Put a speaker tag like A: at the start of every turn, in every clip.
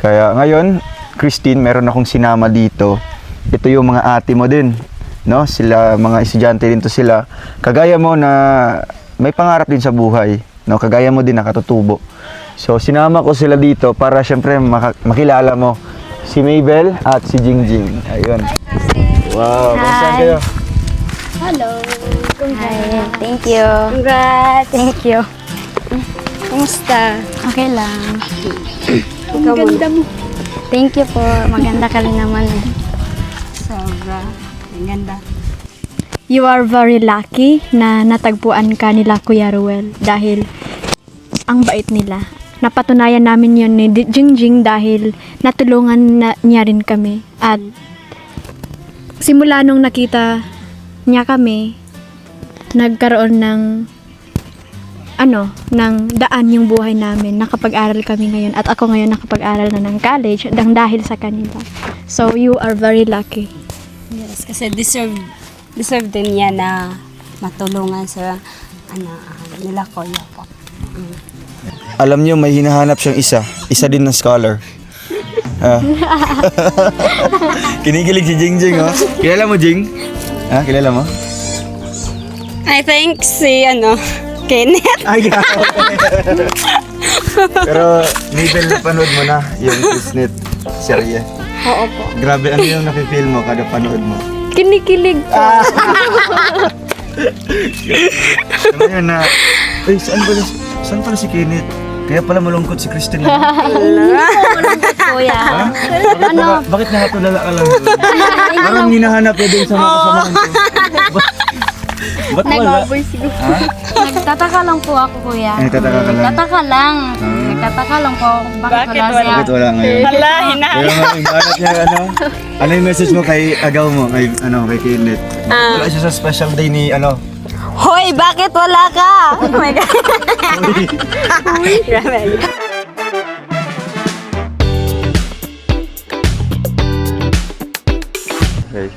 A: Kaya ngayon, Christine, meron akong sinama dito. Ito yung mga ate mo din, no? Sila, mga estudyante din to sila. Kagaya mo na may pangarap din sa buhay, no? Kagaya mo din nakatutubo. So, sinama ko sila dito para syempre makilala mo si Mabel at si Jingjing. Ayun. Wow, kumusta kayo?
B: Hello.
C: Hi, thank you.
B: Congrats.
C: Thank you.
B: Kumusta?
C: Okay lang.
B: Ang ganda mo.
C: Thank you po. Maganda ka rin naman eh.
B: Sobra. Ang ganda.
D: You are very lucky na natagpuan ka nila Kuya Ruel dahil ang bait nila. Napatunayan namin yun ni Jingjing dahil natulungan niya rin kami. At simula nung nakita niya kami, nagkaroon ng ng daan yung buhay namin. Nakapag-aral kami ngayon at ako ngayon nakapag-aral na ng college dahil sa kanila. So you are very lucky.
B: Yes, kasi deserve din niya na matulungan sa nila Kuya po.
A: Alam niyo, may hinahanap siyang isa din na scholar. Kinikilig si Jingjing, oh. Kilala mo, Jing? Kilala mo?
B: I think si Kenneth.
A: Ay, pero, Mabel, napanood mo na yung Kisnet serye.
D: Oo po.
A: Grabe, ano yung napipil mo kada panood mo?
D: Kinikilig po.
A: Ngayon na, saan pala si Kenneth? Kaya pala malungkot si Christine.
C: Kuya.
A: Bakit nakatulala ka lang? Parang hinahanap niya din sa mga kasamahan ko. Ba't wala?
C: Nagtataka lang po ako, kuya.
A: Nagtataka ka lang?
C: Nagtataka lang. Nagtataka lang po ako bakit wala siya.
A: Bakit wala ngayon?
B: Hala,
A: Kaya nga, imanat niya, ano yung message mo kay agaw mo, kay Kenneth? Wala siya sa special day ni,
B: Hoy, bakit wala ka? Oh my God. Grabe.
A: Okay.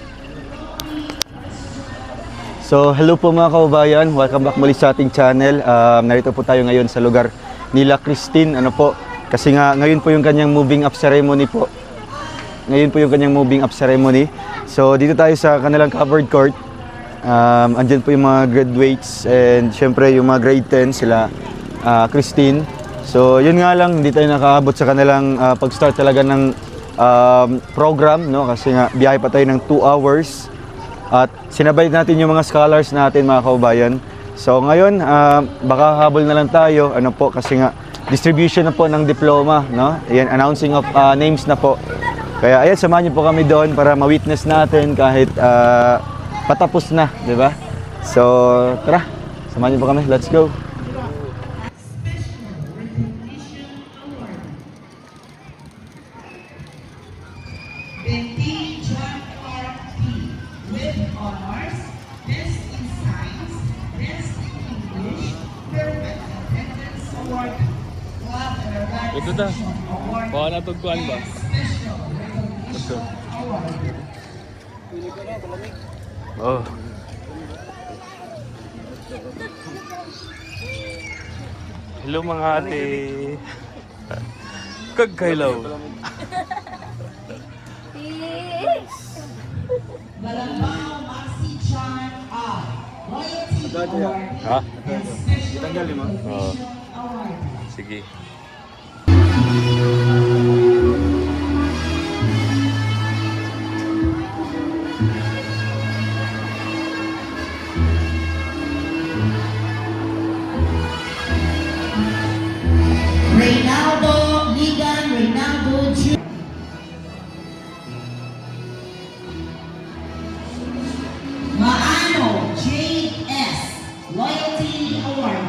A: So, hello po mga kababayan. Welcome back muli sa ating channel. Narito po tayo ngayon sa lugar nila Christine. Kasi nga, ngayon po yung kanyang moving up ceremony po. So, dito tayo sa kanilang covered court. Andyan po yung mga graduates and syempre yung mga grade 10 sila Christine. So yun nga lang, hindi tayo nakaabot sa kanilang pag-start talaga ng program, no? Kasi nga biyahe pa tayo ng 2 hours at sinabay natin yung mga scholars natin mga kaubayan. So ngayon baka habol na lang tayo kasi nga distribution na po ng diploma, no? Ayan, announcing of names na po. Kaya ayan, samahan niyo po kami doon para ma-witness natin kahit patapos na, di ba? So, tara, samahan niyo po kami. Let's go.
E: Benty John R. P. with honors, Best in Science, Best in English, Perfect Attendance Award, Club and Organization Award,
F: Baka natugkuhan ba?
E: Special Recognition Award.
A: Oh.
F: Hello mga ate. Kagkailaw.
E: Balambao Maxi Chan R. Royalty Award
F: Ha?
E: and Special Recognition Award.
F: Sige.
E: Reynaldo Ligan Reynaldo Jr. Maano J.S. Loyalty Award.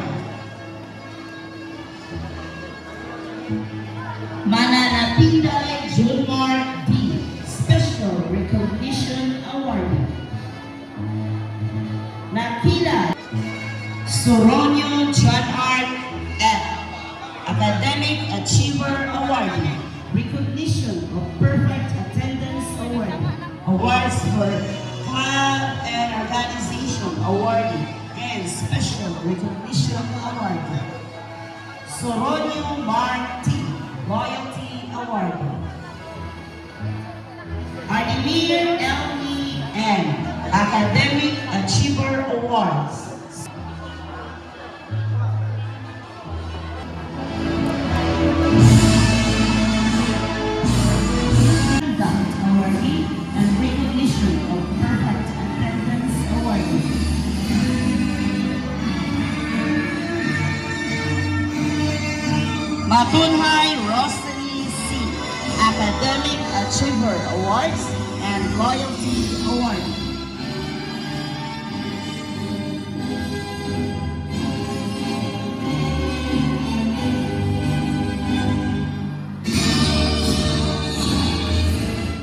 E: Mananapinday Julmar D. Special Recognition Award. Nakila Soronio John Art F. Academic Achiever Award, Recognition of Perfect Attendance Award, Awards for Club and Organization Award, and Special Recognition Award. Soronio Mark T. Loyalty Awardee. Ardemir LEN Academic Achiever Awards. Conduct Awardee and Recognition of Perfect Attendance Awardee. Matunhay Rosary C Academic Achiever Awards and Loyalty Award.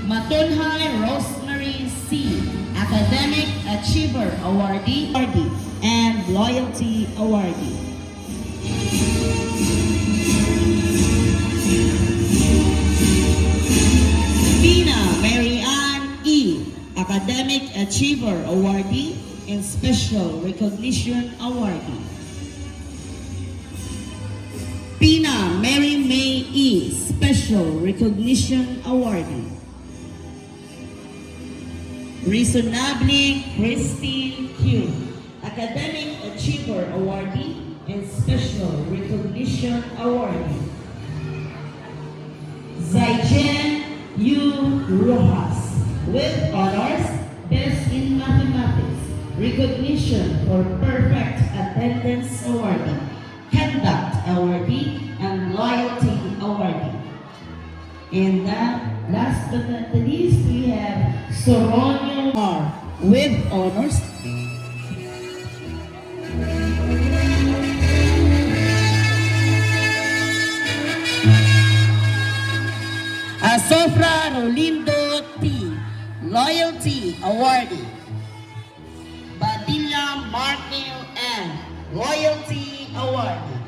E: Matunhay Rosemary C Academic Achiever Awardee and Loyalty Awardee. Pina Mary Ann E Academic Achiever Awardee and Special Recognition Awardee. Pina Mary May E Special Recognition Awardee. Reasonably Christine Q Academic Achiever Awardee and Special Recognition Awardee. Zaijen U. Rojas with honors Best in Mathematics, Recognition for Perfect Attendance Awardee, Conduct Awardee, and Loyalty Awardee. And last but not the least, we have Soronio R. with honors. Sofra Rolindo T. Loyalty Awardee. Badilla Martin N. Loyalty Awardee.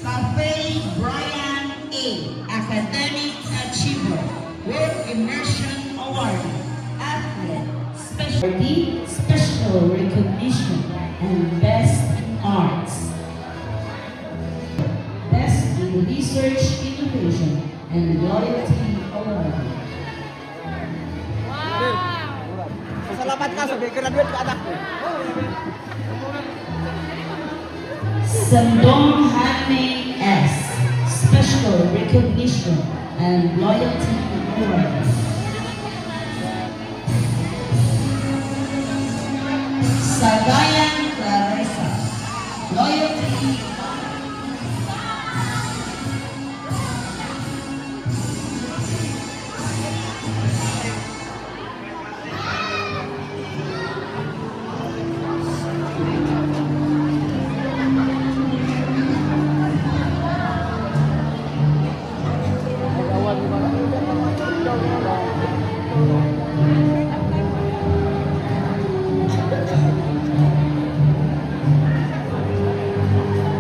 E: Cafe Brian A. Academic Achiever. Work Immersion Awardee. Athlete Special Recognition and Best in Arts. Best in Research Innovation and Loyalty Award.
G: Salamat ka, sabi graduate ka anak ko.
E: Sandong Hanmei S. Special Recognition and Loyalty Award. Sagayan Clarissa. Loyalty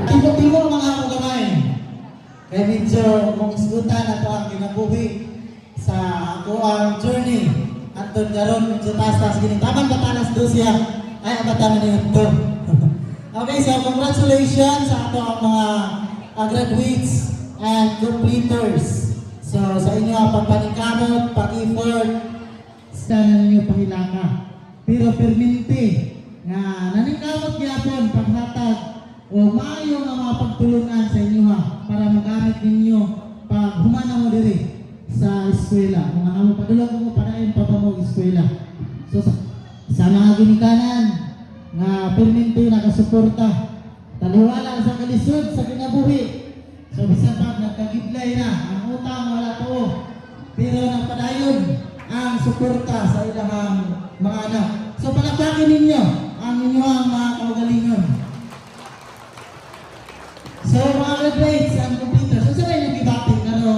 G: Timo-timo mga ako gamay. Kaya medyo mong isgutan ato ang kinabuhi sa ako ang journey. At doon karon medyo taas-taas gini. Tamang batanas do siya. Ay, ang batanas niyo ito. Okay, so congratulations sa ato ang mga graduates and completers. So sa inyo ang pagpanikamot, pag-effort, sa ninyo pangilaka. Pero perminti nga naningkamot gyapon paghatag o maayo nga mga pagtulungan sa inyo ha para magamit ninyo pag humana mo diri sa eskwela. Kung ano mo padulong mo padayon pa mo eskwela. So sa mga ginikanan nga perminti nakasuporta taliwala sa kalisod sa kinabuhi. So bisan pa nagkagidlay na ang utang wala to. Pero nagpadayon ang suporta sa ilang mga anak. So palakpakin ninyo ang inyong mga kaugalingon. So mga graduates and completers, so sabay nag-ibati na ro.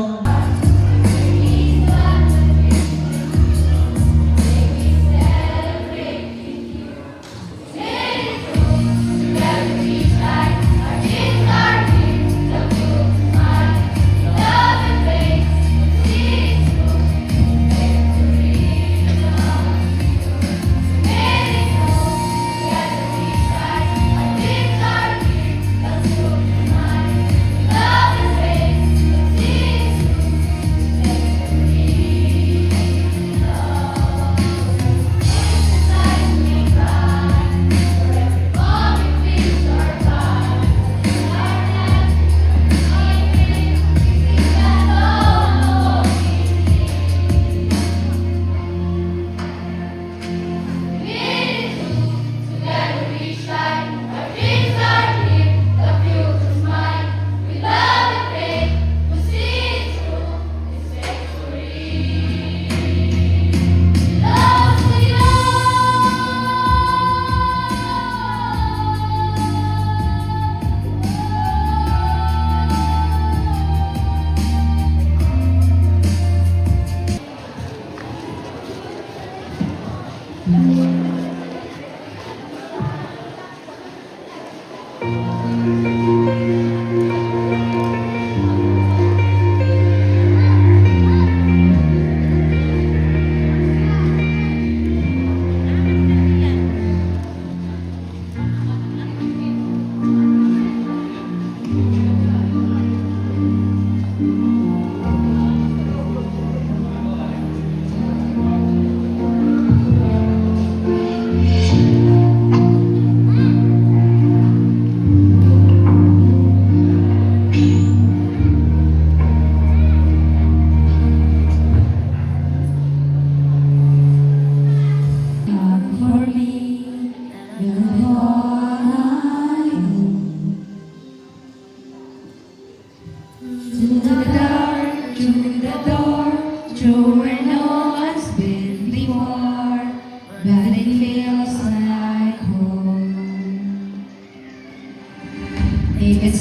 C: They could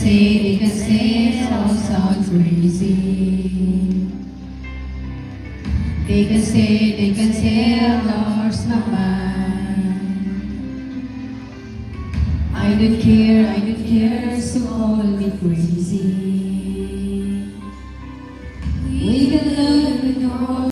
C: say it all sounds crazy. They could say I've lost my mind. I don't care, so call me crazy. We can love with all.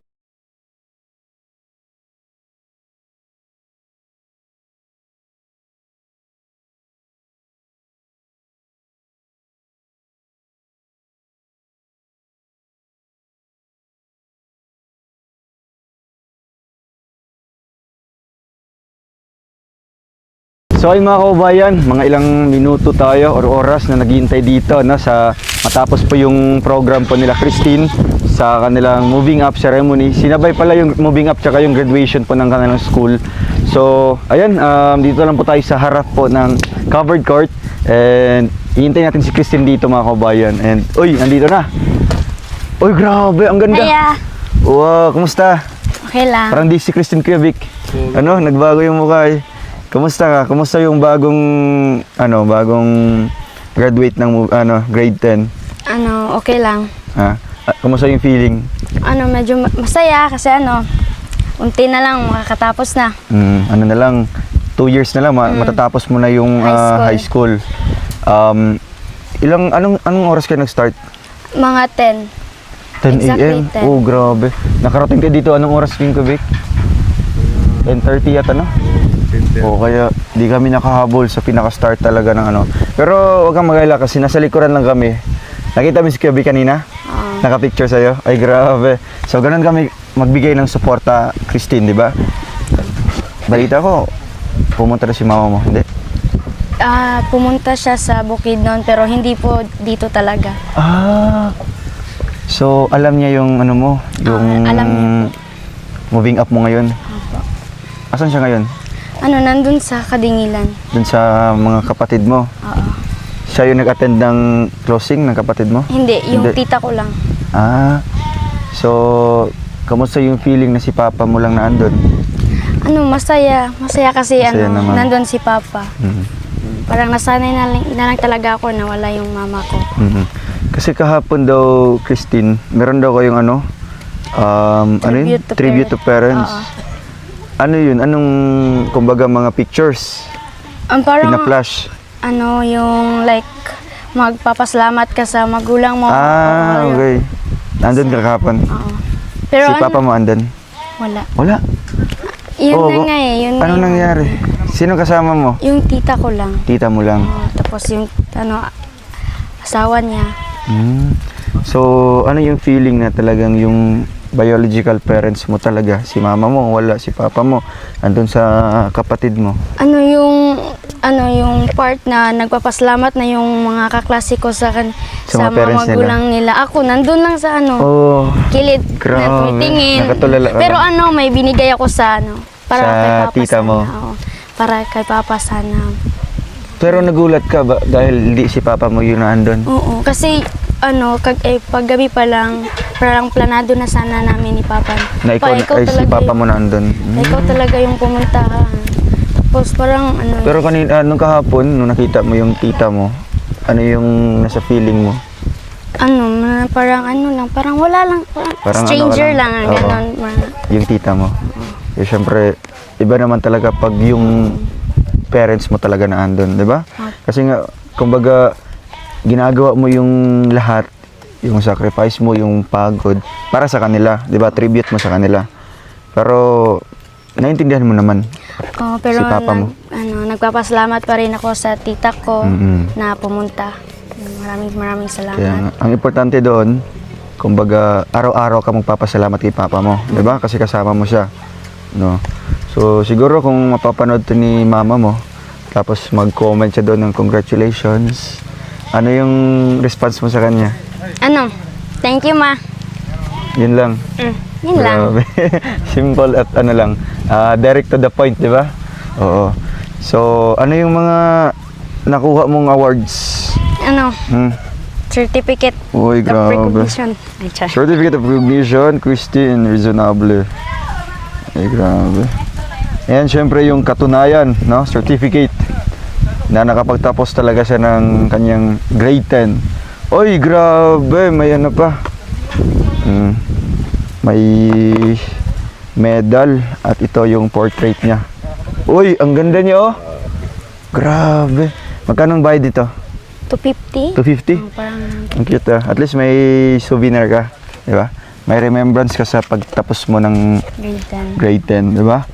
A: So ay mga kaubayan, mga ilang minuto tayo or oras na naghihintay dito no, sa matapos po yung program po nila Christine sa kanilang moving up ceremony. Sinabay pala yung moving up tsaka yung graduation po ng kanilang school. So ayan, dito lang po tayo sa harap po ng covered court and hihintay natin si Christine dito mga kaubayan. And uy, andito na. Uy, grabe, ang ganda.
B: Kaya,
A: Wow, kumusta?
B: okay lang.
A: Parang di si Christine Kuya Vic. Ano, nagbago yung mukha eh. Kumusta ka? Kumusta yung bagong graduate ng grade 10?
B: Okay lang.
A: Ha? Kumusta yung feeling?
B: Medyo masaya kasi unti na lang makakatapos na.
A: Ano na lang, 2 years na lang matatapos mo na yung high school. Anong oras kayo nag-start?
B: Mga 10.
A: 10
B: Exactly
A: a.m.
B: 10.
A: Oh, grabe. Nakarating kayo dito anong oras din ko, Vic? 10:30 yata, no? O kaya di kami nakahabol sa pinaka-start talaga ng Pero wag kang mag-alala kasi nasa likuran lang kami. Nakita mo si Kuya Vic kanina? Naka-picture sa'yo? Ay grabe. So ganun kami magbigay ng suporta, Christine, di ba? Balita ko, pumunta na si mama mo, hindi?
B: Pumunta siya sa Bukidnon pero hindi po dito talaga.
A: So alam niya yung yung
B: alam niya
A: moving up mo ngayon? Asan siya ngayon?
B: Nandun sa Kadingilan.
A: Dun sa mga kapatid mo?
B: Oo.
A: Siya yung nag-attend ng closing ng kapatid mo?
B: Hindi, yung
A: Hindi.
B: tita ko lang.
A: So, kamusta yung feeling na si Papa mo lang na andun?
B: Masaya. Masaya kasi
A: Masaya naman.
B: nandun si Papa.
A: Mhm.
B: Parang nasanay na lang talaga ako na wala yung mama ko.
A: Mhm. Kasi kahapon daw, Christine, meron daw kayong Tribute to parents.
B: Oo.
A: Ano yun? Anong, kumbaga, mga pictures?
B: Parang,
A: Pina-flash?
B: yung like, magpapasalamat ka sa magulang mo. Oo, yun.
A: Okay. Nandun ka kahapon?
B: Oo. Pero
A: Si Papa mo andun?
B: wala.
A: Wala.
B: Yun
A: Oo,
B: na nga eh. Yun na
A: Anong
B: yun.
A: nangyari? Sino kasama mo?
B: Yung tita ko lang.
A: Tita mo lang.
B: Tapos yung, asawa niya.
A: So, ano yung feeling na talagang yung biological parents mo talaga, si mama mo, wala, si papa mo, andun sa kapatid mo?
B: Yung part na nagpapasalamat na yung mga kaklase ko sa
A: mga parents
B: mga magulang nila. Ako, nandun lang sa
A: Oh,
B: kilid
A: grabe.
B: na tumitingin.
A: Nakatulala ka
B: Pero
A: ba?
B: may binigay ako sa para
A: Sa
B: kay Papa
A: tita
B: sana.
A: mo?
B: Oo, para kay Papa sana.
A: Pero nagulat ka ba dahil hindi si papa mo yun na andun?
B: Oo, kasi paggabi pa lang, parang planado na sana namin ni Papa.
A: Na ikaw, ay si papa mo na andun?
B: Ikaw talaga yung pumunta. Tapos parang
A: Pero kanina, nung kahapon, nung nakita mo yung tita mo, ano yung nasa feeling mo?
B: parang wala lang,
A: Parang
B: stranger lang,
A: Oo.
B: ganon.
A: Yung tita mo? Eh, syempre, iba naman talaga pag yung parents mo talaga na andun, di ba? Kasi nga, kumbaga, ginagawa mo yung lahat, yung sacrifice mo, yung pagod, para sa kanila, di ba? Tribute mo sa kanila. Pero, naintindihan mo naman.
B: Pero
A: Si papa mo?
B: nagpapasalamat pa rin ako sa tita ko
A: Mm-mm.
B: na pumunta. Maraming salamat.
A: Kaya nga, ang importante doon, kumbaga, araw-araw ka magpapasalamat kay papa mo, di ba? Kasi kasama mo siya, no? So, siguro kung mapapanood to ni mama mo, tapos mag-comment siya doon ng congratulations, ano yung response mo sa kanya?
B: Thank you, ma.
A: Yun lang.
B: Yun lang.
A: Grabe. Simple at direct to the point, di ba? Oo. So, ano yung mga nakuha mong awards?
B: certificate
A: Uy,
B: of
A: grabe.
B: recognition. Ay, char.
A: Certificate of Recognition, Christine Reasonable. Ay, grabe. Ayan, syempre yung katunayan, no? Certificate na nakapagtapos talaga siya ng kanyang grade 10. Uy, grabe, may ano pa. May medal at ito yung portrait niya. Uy, ang ganda niya, oh. Grabe. Magkano ang bayad dito?
B: 250?
A: 250?
B: Parang
A: Ang cute, ah. At least may souvenir ka, di ba? May remembrance ka sa pagtapos mo ng
B: grade 10.
A: grade 10, di ba?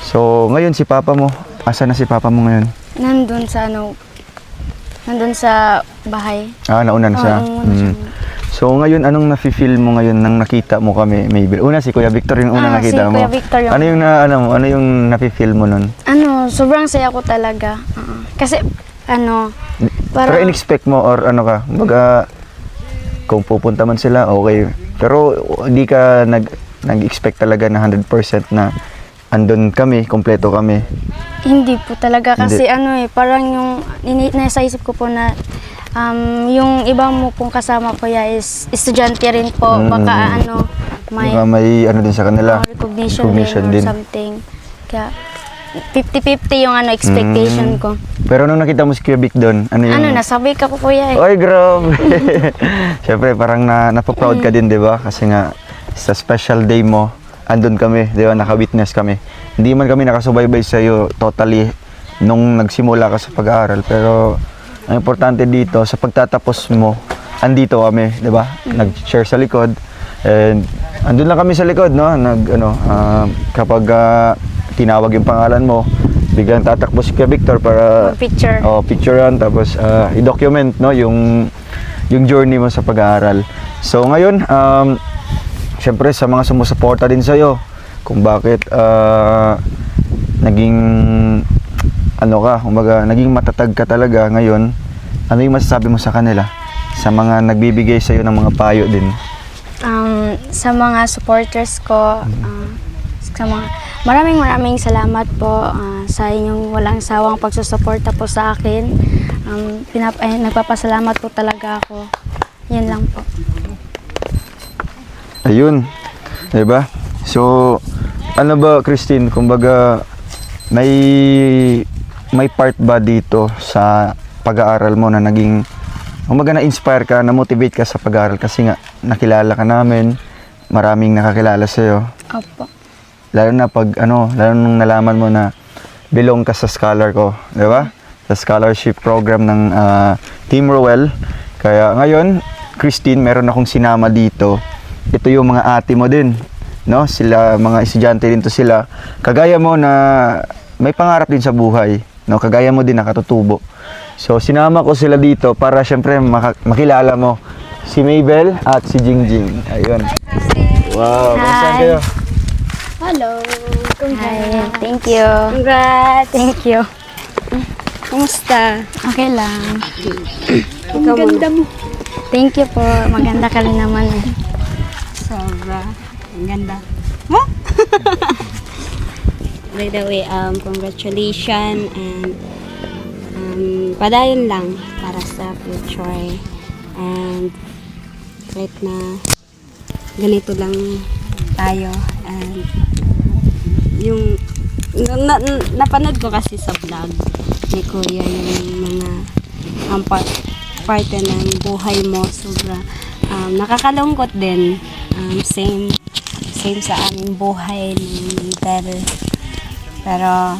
A: So, ngayon si Papa mo, asa na si Papa mo ngayon?
B: Nandun sa nandun sa bahay.
A: Ah, nauna na siya.
B: Oo, nauna siya.
A: So, ngayon, anong nafe-feel mo ngayon nang nakita mo kami, Mabel? Una, si Kuya Victor yung una nakita
B: si
A: mo.
B: Kuya Victor yung-
A: Ano yung nafe-feel mo nun?
B: Sobrang saya ko talaga. Kasi,
A: Pero
B: parang,
A: in-expect mo or ano ka? Baga, kung pupunta man sila, okay. Pero hindi ka nag-expect talaga na 100% na andun kami, kompleto kami.
B: hindi po talaga. Kasi
A: Hindi.
B: parang yung, nasa isip ko po na, yung iba mo pong kasama ko is estudyante rin po. Baka
A: Baka may ano din sa kanila.
B: recognition
A: recognition
B: din
A: din.
B: or something. Kaya, 50-50 yung expectation ko.
A: Pero nung nakita mo si Kuya Vic doon, ano yung...
B: Nasabi ka po kuya eh.
A: Ay, grabe! Siyempre, parang napaproud ka din, di ba? Kasi nga, sa special day mo, andun kami, di ba? Naka-witness kami. Hindi man kami nakasubaybay sa'yo totally nung nagsimula ka sa pag-aaral. Pero, ang importante dito, sa pagtatapos mo, andito kami, di ba? Nag-share sa likod. And, andun lang kami sa likod, no? Kapag tinawag yung pangalan mo, biglang tatakbo si Kuya Victor para
B: Picture.
A: picturean, tapos i-document, no, yung journey mo sa pag-aaral. So ngayon, syempre sa mga sumusuporta din sa'yo, kung bakit naging naging matatag ka talaga ngayon, ano yung masasabi mo sa kanila? Sa mga nagbibigay sa'yo ng mga payo din?
B: Sa mga supporters ko, maraming salamat po sa inyong walang sawang pagsusuporta po sa akin. Nagpapasalamat po talaga ako. Yun lang po.
A: Ayun, 'di ba? So, ano ba, Christine, kumbaga may part ba dito sa pag-aaral mo na naging na-inspire ka, na-motivate ka sa pag-aaral kasi nga nakilala ka namin, maraming nakakilala sa iyo.
B: Opo.
A: Lalo na nung nalaman mo na belong ka sa scholar ko, 'di ba? Sa scholarship program ng Team Rowell. Kaya ngayon, Christine, meron akong sinama dito. Ito yung mga ate mo din, no? Sila, mga estudyante din to sila. Kagaya mo na may pangarap din sa buhay, no? Kagaya mo din nakatutubo. So, sinama ko sila dito para syempre makilala mo si Mabel at si Jingjing. Ayun. Wow, saan kayo?
B: Hello. Hi. Thank you. Congrats. Thank you. Kumusta? Okay lang. Ang ganda mo. Thank you po. Maganda ka rin naman eh. Sobra. Ang ganda. Mo? By the way, congratulations and padayon lang para sa future. And kahit na ganito lang tayo. And yung napanood ko kasi sa vlog ni Kuya yung mga parte ng buhay mo, sobra nakakalungkot din, same sa aming buhay ni Mabel, pero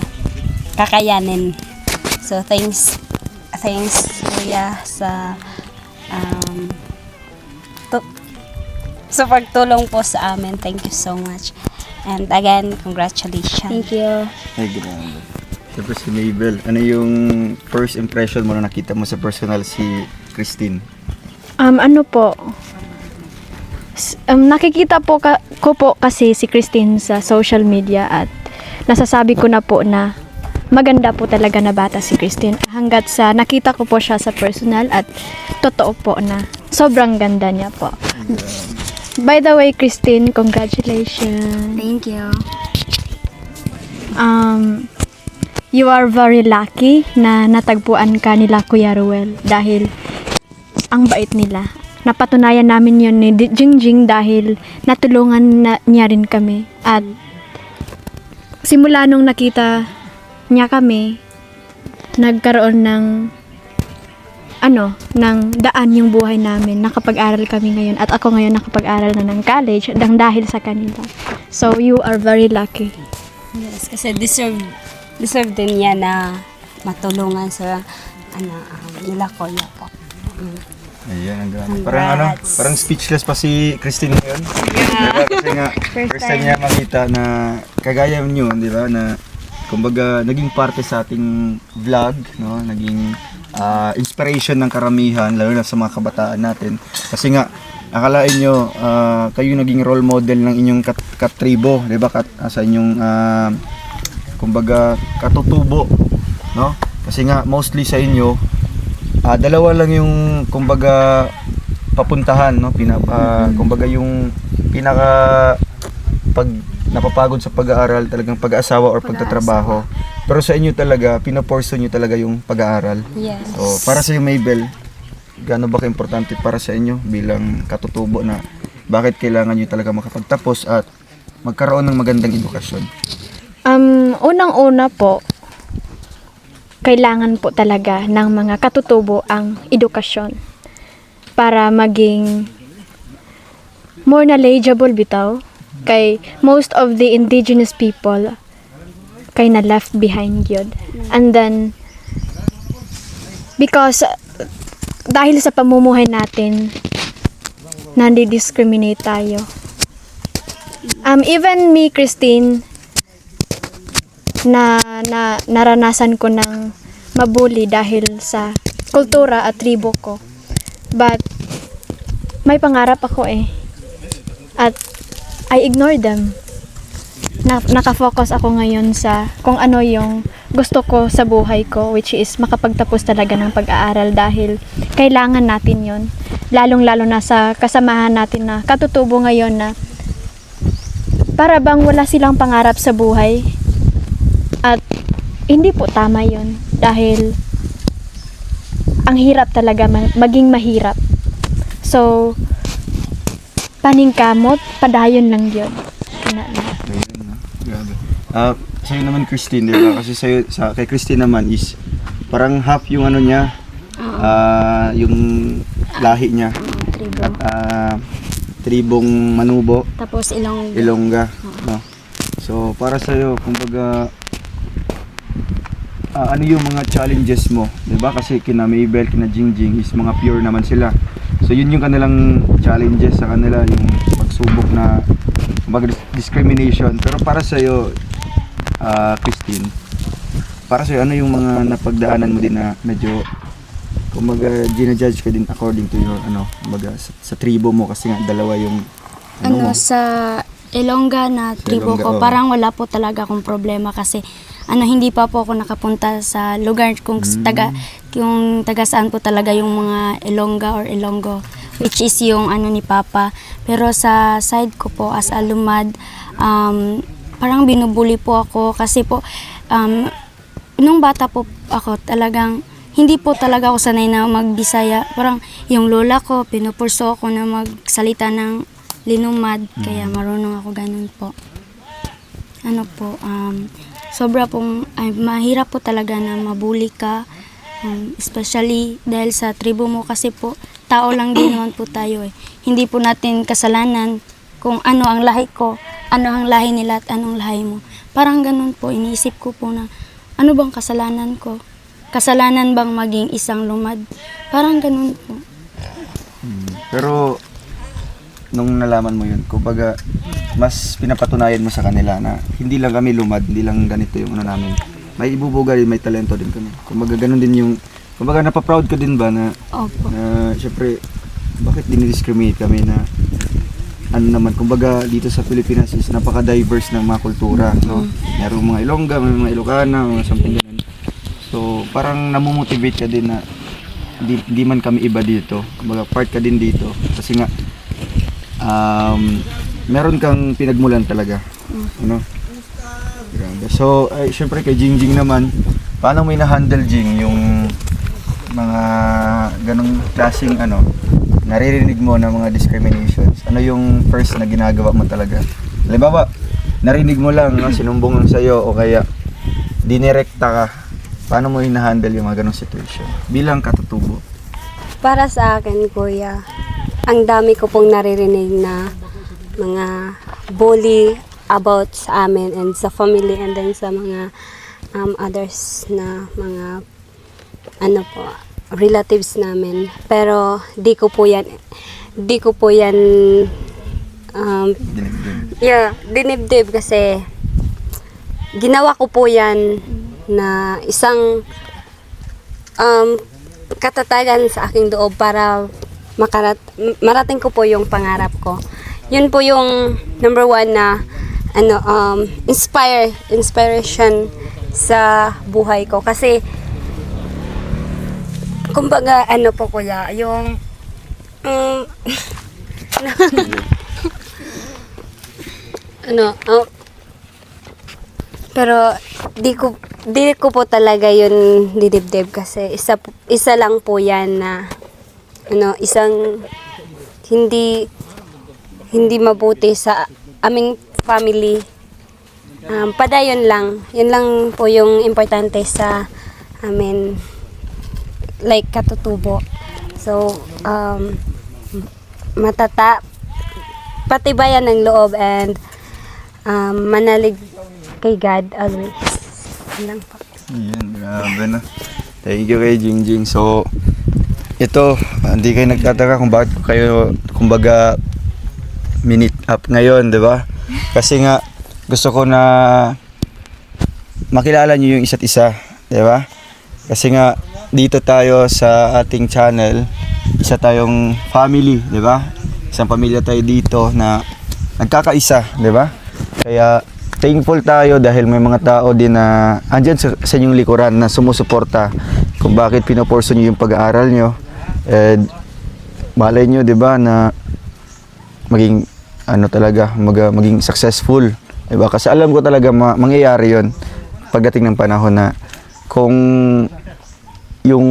B: kakayanin. So thanks Kuya sa sa pagtulong po sa amin. Thank you so much. And again, congratulations. Thank you.
A: Ay, grabe. Siyempre si Mabel, ano yung first impression mo na nakita mo sa personal si Christine?
D: Nakikita ko po kasi si Christine sa social media at nasasabi ko na po na maganda po talaga na bata si Christine. Hanggat sa nakita ko po siya sa personal at totoo po na sobrang ganda niya po. By the way, Christine, congratulations.
B: Thank you.
D: You are very lucky na natagpuan ka nila Kuya Ruel dahil ang bait nila. Napatunayan namin yun ni Jingjing dahil natulungan niya rin kami. At simula nung nakita niya kami, nagkaroon ng ng daan yung buhay namin. Nakapag-aral kami ngayon at ako ngayon nakapag-aral na ng college dahil sa kanila. So you are very lucky.
B: Yes, kasi deserve din niya na matulungan sa nila Kuya po.
A: Ayan, ang grabe. Parang speechless pa si Christine ngayon. Diba? Kasi nga, first time niya makita na kagaya nyo, di ba, na kumbaga naging parte sa ating vlog, no? Naging inspiration ng karamihan, lalo na sa mga kabataan natin. Kasi nga, akalain nyo, kayo naging role model ng inyong katribo, di ba, sa inyong, kumbaga, katutubo, no? Kasi nga, mostly sa inyo, dalawa lang yung, kumbaga, papuntahan, no? Kumbaga, yung pinaka, pag napapagod sa pag-aaral, talagang pag-aasawa or pagtatrabaho. Pero sa inyo talaga, pinaporso nyo talaga yung pag-aaral.
B: Yes.
A: So, para sa iyo, Maybel, gaano ba ka-importante para sa inyo bilang katutubo na bakit kailangan nyo talaga makapagtapos at magkaroon ng magandang edukasyon?
D: Unang-una po, kailangan po talaga ng mga katutubo ang edukasyon para maging more knowledgeable bitaw. Kay most of the indigenous people kay na left behind yun. And then, because dahil sa pamumuhay natin, nandi-discriminate tayo. Even me, Christine, naranasan ko ng mabuli dahil sa kultura at tribo ko. But, may pangarap ako eh. At, I ignore them. Nakafocus ako ngayon sa kung ano yung gusto ko sa buhay ko, which is makapagtapos talaga ng pag-aaral dahil kailangan natin yon. Lalong-lalo na sa kasamahan natin na katutubo ngayon na para bang wala silang pangarap sa buhay. At hindi po tama yon dahil ang hirap talaga maging mahirap. So, paningkamot, padayon lang yun.
A: Grabe. Sa'yo naman, Christine, di ba? Kasi kay Christine naman is parang half yung ano niya, yung lahi niya.
B: Tribo.
A: At tribong Manubo,
B: Tapos
A: Ilongga. No? So, para sa'yo, kumbaga, ano yung mga challenges mo? Di ba? Kasi kina Maybel, kina Jingjing is mga pure naman sila. So, yun yung kanilang challenges sa kanila, yung pagsubok na discrimination. Pero para sa iyo, Christine, para sa iyo, ano yung mga napagdaanan mo din na medyo kumbaga ginajudge ka din according to your kumbaga sa tribo mo kasi nga dalawa yung mo?
B: Sa Ilongga na tribo
A: Ilongga,
B: ko, parang wala po talaga akong problema kasi hindi pa po ako nakapunta sa lugar kung taga saan po talaga yung mga Ilongga or Ilonggo, which is yung ni Papa. Pero sa side ko po as alumad, parang binubuli po ako kasi po nung bata po ako talagang hindi po talaga ako sanay na magbisaya. Parang yung lola ko pinupurso ako na magsalita ng linumad, kaya marunong ako ganun po. Sobra pong mahirap po talaga na mabuli ka, especially dahil sa tribo mo kasi po tao lang din naman po tayo eh. Hindi po natin kasalanan kung ano ang lahi ko, ano ang lahi nila at anong lahi mo. Parang ganun po, iniisip ko po na ano bang kasalanan ko? Kasalanan bang maging isang lumad? Parang ganun po.
A: Pero nung nalaman mo yun, kumbaga mas pinapatunayan mo sa kanila na hindi lang kami lumad, hindi lang ganito yung namin. May ibubuga din, may talento din kami. Kumbaga ganun din yung, kumbaga napaproud ka din ba na,
B: Opo.
A: na syempre, bakit dinidiscriminate kami na naman, kumbaga dito sa Pilipinas is napaka-diverse ng mga kultura, no? Mayroong mga Ilongga, may mga Ilocana, mga something ganun. So, parang namomotivate ka din na hindi man kami iba dito. Kumbaga part ka din dito kasi nga meron kang pinagmulan talaga. Grabe. So, syempre kay Jingjing naman, paano mo ina-handle, Jing, mga ganong klaseng naririnig mo na mga discriminations, ano yung first na ginagawa mo talaga? Halimbawa, narinig mo lang, sinumbong lang sa'yo o kaya dinirekta ka, paano mo hinahandle yung mga ganong situation bilang katutubo?
B: Para sa akin, kuya, ang dami ko pong naririnig na mga bully about sa amin and sa family and then sa mga others na mga relatives namin. Pero di ko po yan dinibdib kasi ginawa ko po yan na isang katatagan sa aking loob para marating ko po yung pangarap ko. Yun po yung number one na inspiration sa buhay ko. Kasi kumbaga po kuya, yung pero di ko po talaga yun didibdib kasi isa lang po yan na isang hindi mabuti sa aming family. Padayon lang. Yun lang po yung importante sa amin, like katutubo. So, patibayan ng loob and manalig kay God always. Yun lang po.
A: Yan, grabe na. Thank you kay Jingjing. So, ito, hindi kayo nagtataka kung bakit kayo, kumbaga, minute up ngayon, di ba? Kasi nga, gusto ko na makilala nyo yung isa't isa, di ba? Kasi nga, dito tayo sa ating channel, isa tayong family, di ba? Isang pamilya tayo dito na nagkakaisa, di ba? Kaya, thankful tayo dahil may mga tao din na andyan sa inyong likuran na sumusuporta kung bakit pinoporso nyo yung pag-aaral nyo. And malay nyo, di ba, na maging maging successful, di ba? Kasi alam ko talaga mangyayari yon pagdating ng panahon na kung yung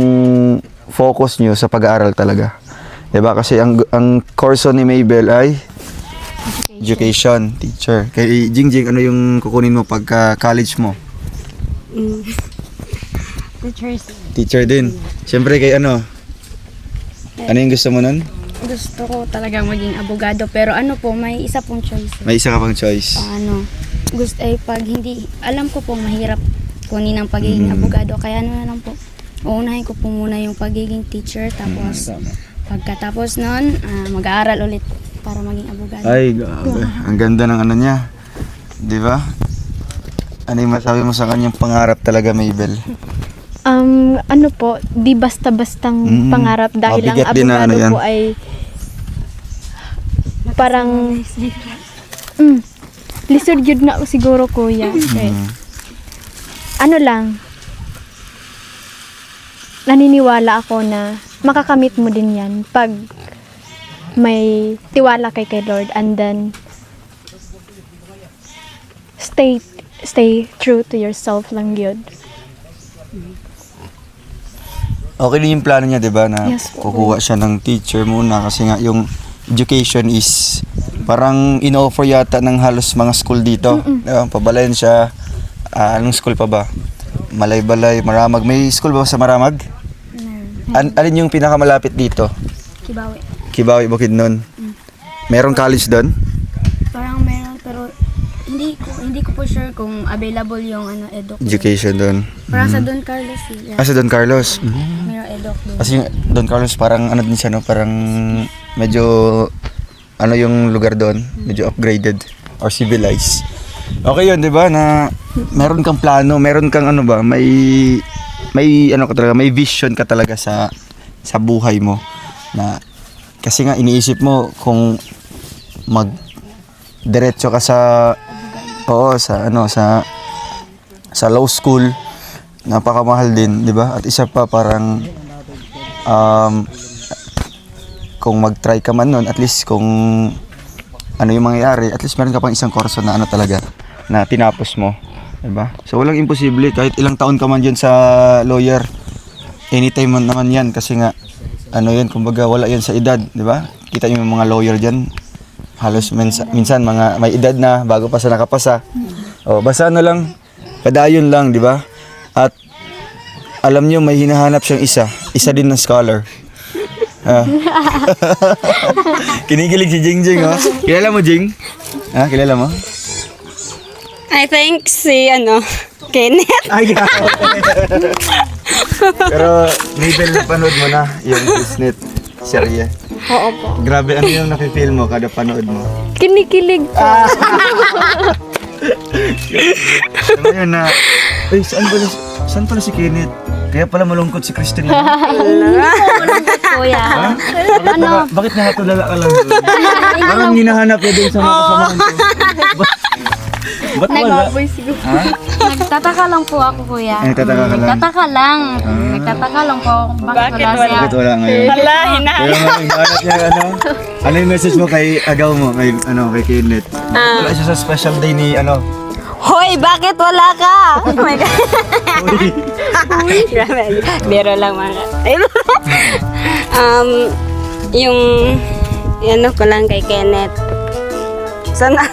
A: focus nyo sa pag-aaral talaga, di ba? Kasi ang course ni Mabel ay education teacher. Kay Jingjing, ano yung kukunin mo pagka college mo? Teacher din. Siyempre kay ano yung gusto mo nun?
B: Gusto ko talaga maging abogado pero may isa pong choice.
A: May isa ka pang choice.
B: Gusto pag hindi, alam ko po mahirap kunin ang pagiging abogado kaya na lang po. Uunahin ko po muna yung pagiging teacher tapos pagkatapos nun, mag-aaral ulit para maging abogado.
A: Ay, grabe. Ang ganda ng niya. Di ba? Ano yung masabi mo sa kanyang pangarap talaga, Mabel?
D: Di basta-bastang pangarap dahil ang
A: Mabigat din na
D: abogado po ay parang lisod yun na siguro kuya. Okay. Naniniwala ako na makakamit mo din yan pag may tiwala kay Lord and then stay true to yourself lang yun.
A: Okay din yung plano niya, di ba, na
D: Yes, po.
A: kukuha siya ng teacher muna kasi nga yung education is parang in-offer yata ng halos mga school dito. Diba? Pabalayan siya. Anong school pa ba? Malay-balay, Maramag. May school ba sa Maramag? Alin yung pinakamalapit dito? Kibawi, Bukidnon. Merong college doon?
B: Parang meron pero hindi ko po sure kung available yung
A: Education doon.
B: Parang sa Don Carlos.
A: Sa Don Carlos.
B: Meron eduk doon.
A: Kasi yung Don Carlos parang din siya, no? Parang medyo yung lugar doon, medyo upgraded or civilized. Okay yun, di ba, na meron kang plano, meron kang may vision ka talaga sa buhay mo. Na kasi nga iniisip mo kung diretso ka sa law school, napakamahal din, di ba? At isa pa parang kung mag-try ka man nun, at least kung ano yung mangyayari, at least meron ka pang isang kurso na talaga na tinapos mo, di ba? So walang imposible kahit ilang taon ka man dyan sa lawyer. anytime man naman yan kasi nga ano yan, kumbaga wala yan sa edad, di ba? Kita niyo yung mga lawyer diyan. Halos minsan mga may edad na bago pa sa nakapasa. Basta ano lang, padayon lang, di ba? At alam niyo may hinahanap siyang isa din na scholar. Kinikilig si Jingjing, oh. Kilala mo, Jing? Kilala mo?
B: I think si, Kenneth.
A: Ay, pero Mabel, napanood mo na yung Disney serye.
D: Oo po.
A: Grabe, ano yung nafe-feel mo kada panood mo?
D: Kinikilig po.
A: Ano yun na, saan pala si Kenneth? Kaya pala malungkot si Christine.
B: Kuya.
A: Ha? Bakit nakatulala ka lang doon? Parang hinahanap niya doon sa mga kasamahan ko. Ba't wala? Ha?
C: Nagtataka lang po ako, kuya.
A: Nagtataka ka lang?
C: Nagtataka lang. Nagtataka lang po ako kung bakit wala siya.
A: Bakit wala ngayon?
B: Hala,
A: Pero hinahanap niya, ano yung message mo kay agaw mo, kay Kenneth? Wala siya sa special day ni,
B: Hoy, bakit wala ka? Oh my God. Grabe. Biro lang mga. Yung ko lang kay Kenneth. Sana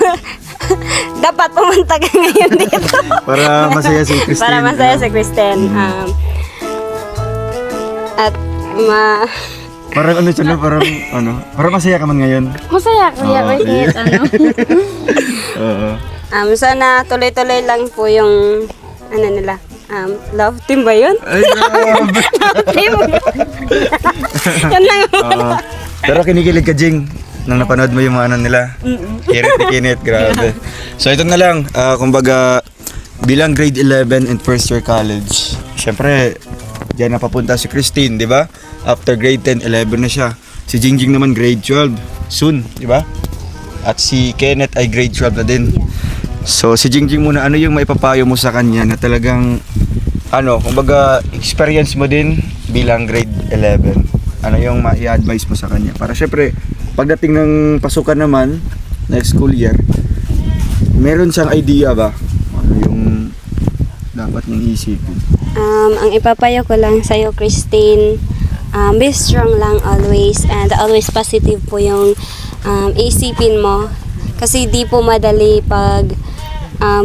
B: dapat pumunta ka ngayon dito.
A: Para masaya si Christine.
B: Para masaya si Kristen. At
A: Parang siya, parang masaya ka man ngayon.
C: Masaya, kuya.
A: Oo,
C: Bakit?
A: Oo.
B: sana tuloy-tuloy lang po yung nila. Love team ba yun?
A: Ay, grabe.
B: Team. Yan lang.
A: Pero kinikilig ka, Jing, nang napanood mo yung mga nila. Kenneth, grabe. So ito na lang, kumbaga, bilang grade 11 and first year college, syempre, diyan napapunta si Christine, di ba? After grade 10, 11 na siya. Si Jingjing naman grade 12, soon, di ba? At si Kenneth ay grade 12 na din. So si Jingjing muna, ano yung maipapayo mo sa kanya na talagang kumbaga experience mo din bilang grade 11? Ano yung ma-i-advise mo sa kanya? Para syempre, pagdating ng pasukan naman, next school year, meron siyang idea ba? Ano yung dapat niyang isipin?
B: Ang ipapayo ko lang sa'yo, Christine, be strong lang always and always positive po yung isipin mo. Kasi di po madali pag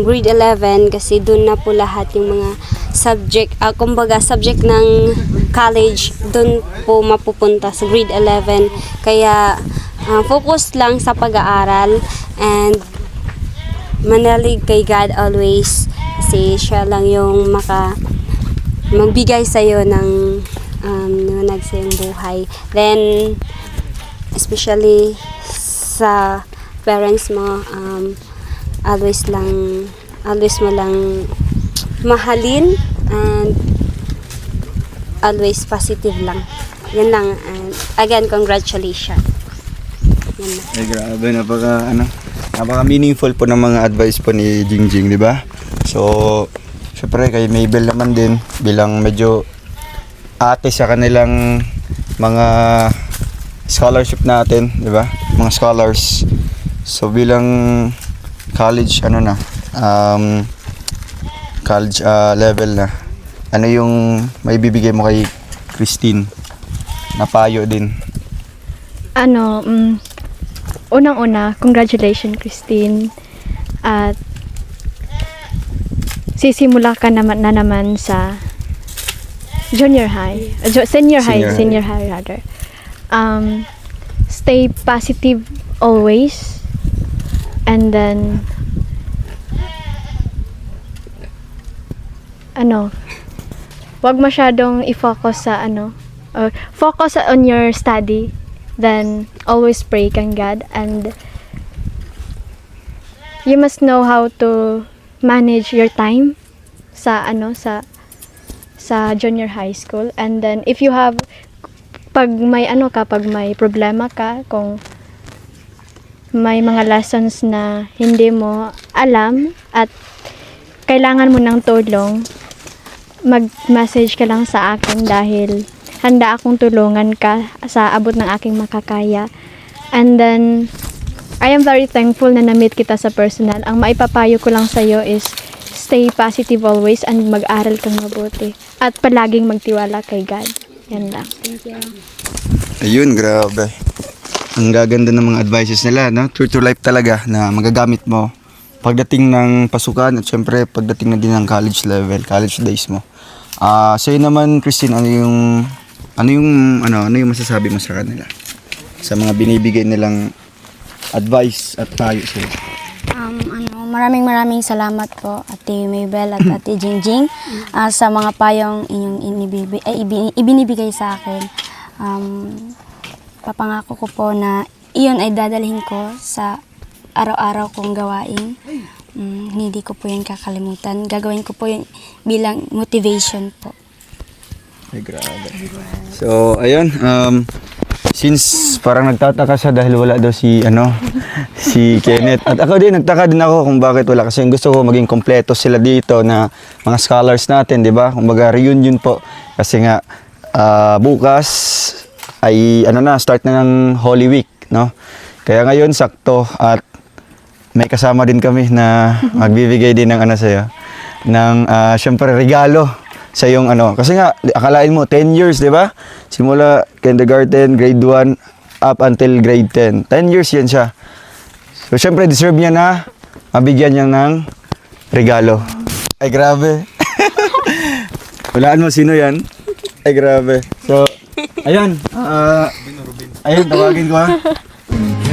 B: grade 11 kasi doon na po lahat yung mga subject, kumbaga subject ng college, doon po mapupunta sa grade 11. Kaya focus lang sa pag-aaral and manalig kay God always kasi siya lang yung magbigay sa'yo ng nagsayang buhay. Then especially sa parents mo, always mo lang mahalin and always positive lang. Yan lang. And again, congratulations. Yan lang.
A: Ay, grabe, napaka meaningful po ng mga advice po ni Jingjing, di ba? So, syempre kay Mabel naman din, bilang medyo ate sa kanilang mga scholarship natin, di ba? Mga scholars. So, bilang college, college level na, ano yung may bibigay mo kay Christine na payo din?
D: Unang-una, congratulations, Christine. At sisimula ka naman sa junior high, senior high rather. Stay positive always, and then wag masyadong i-focus sa focus on your study, then always pray kang God, and you must know how to manage your time sa junior high school. And then if you have pag may problema ka, kung may mga lessons na hindi mo alam at kailangan mo ng tulong, mag-message ka lang sa akin dahil handa akong tulungan ka sa abot ng aking makakaya. And then I am very thankful na na-meet kita sa personal. Ang maipapayo ko lang sa'yo is stay positive always and mag-aral kang mabuti. at palaging magtiwala kay God. Yan lang.
A: Ayun, grabe. Ang gaganda ng mga advices nila, no? True to life talaga na magagamit mo pagdating ng pasukan at syempre pagdating na din ng college level, college days mo. Sa'yo naman, Christine, ano yung masasabi mo sa kanila? Sa mga binibigay nilang advice at payo sa'yo.
B: Maraming salamat po Ate Maybel at Ate Jingjing sa mga payong inyong ibinibigay sa akin. Papangako ko po na iyon ay dadalhin ko sa araw-araw kong gawain. Hindi ko po yun kakalimutan. Gagawin ko po yun bilang motivation po.
A: Ay, grabe. So, ayun. Since parang nagtataka siya dahil wala daw si Kenneth. At ako din, nagtaka din ako kung bakit wala. Kasi gusto ko maging kompleto sila dito na mga scholars natin, di ba? Kumbaga, reunion po. Kasi nga, bukas ay, start na ng Holy Week, no? Kaya ngayon, sakto. At may kasama din kami na magbibigay din ng sa'yo. Ng, syempre, regalo sa yung kasi nga akalain mo 10 years, 'di ba? Simula kindergarten, grade 1 up until grade 10. 10 years 'yan siya. So syempre deserve niya na mabigyan niya ng regalo. Ay grabe. Walaan mo sino 'yan? Ay grabe. So ayun, ayun tawagin ko ha.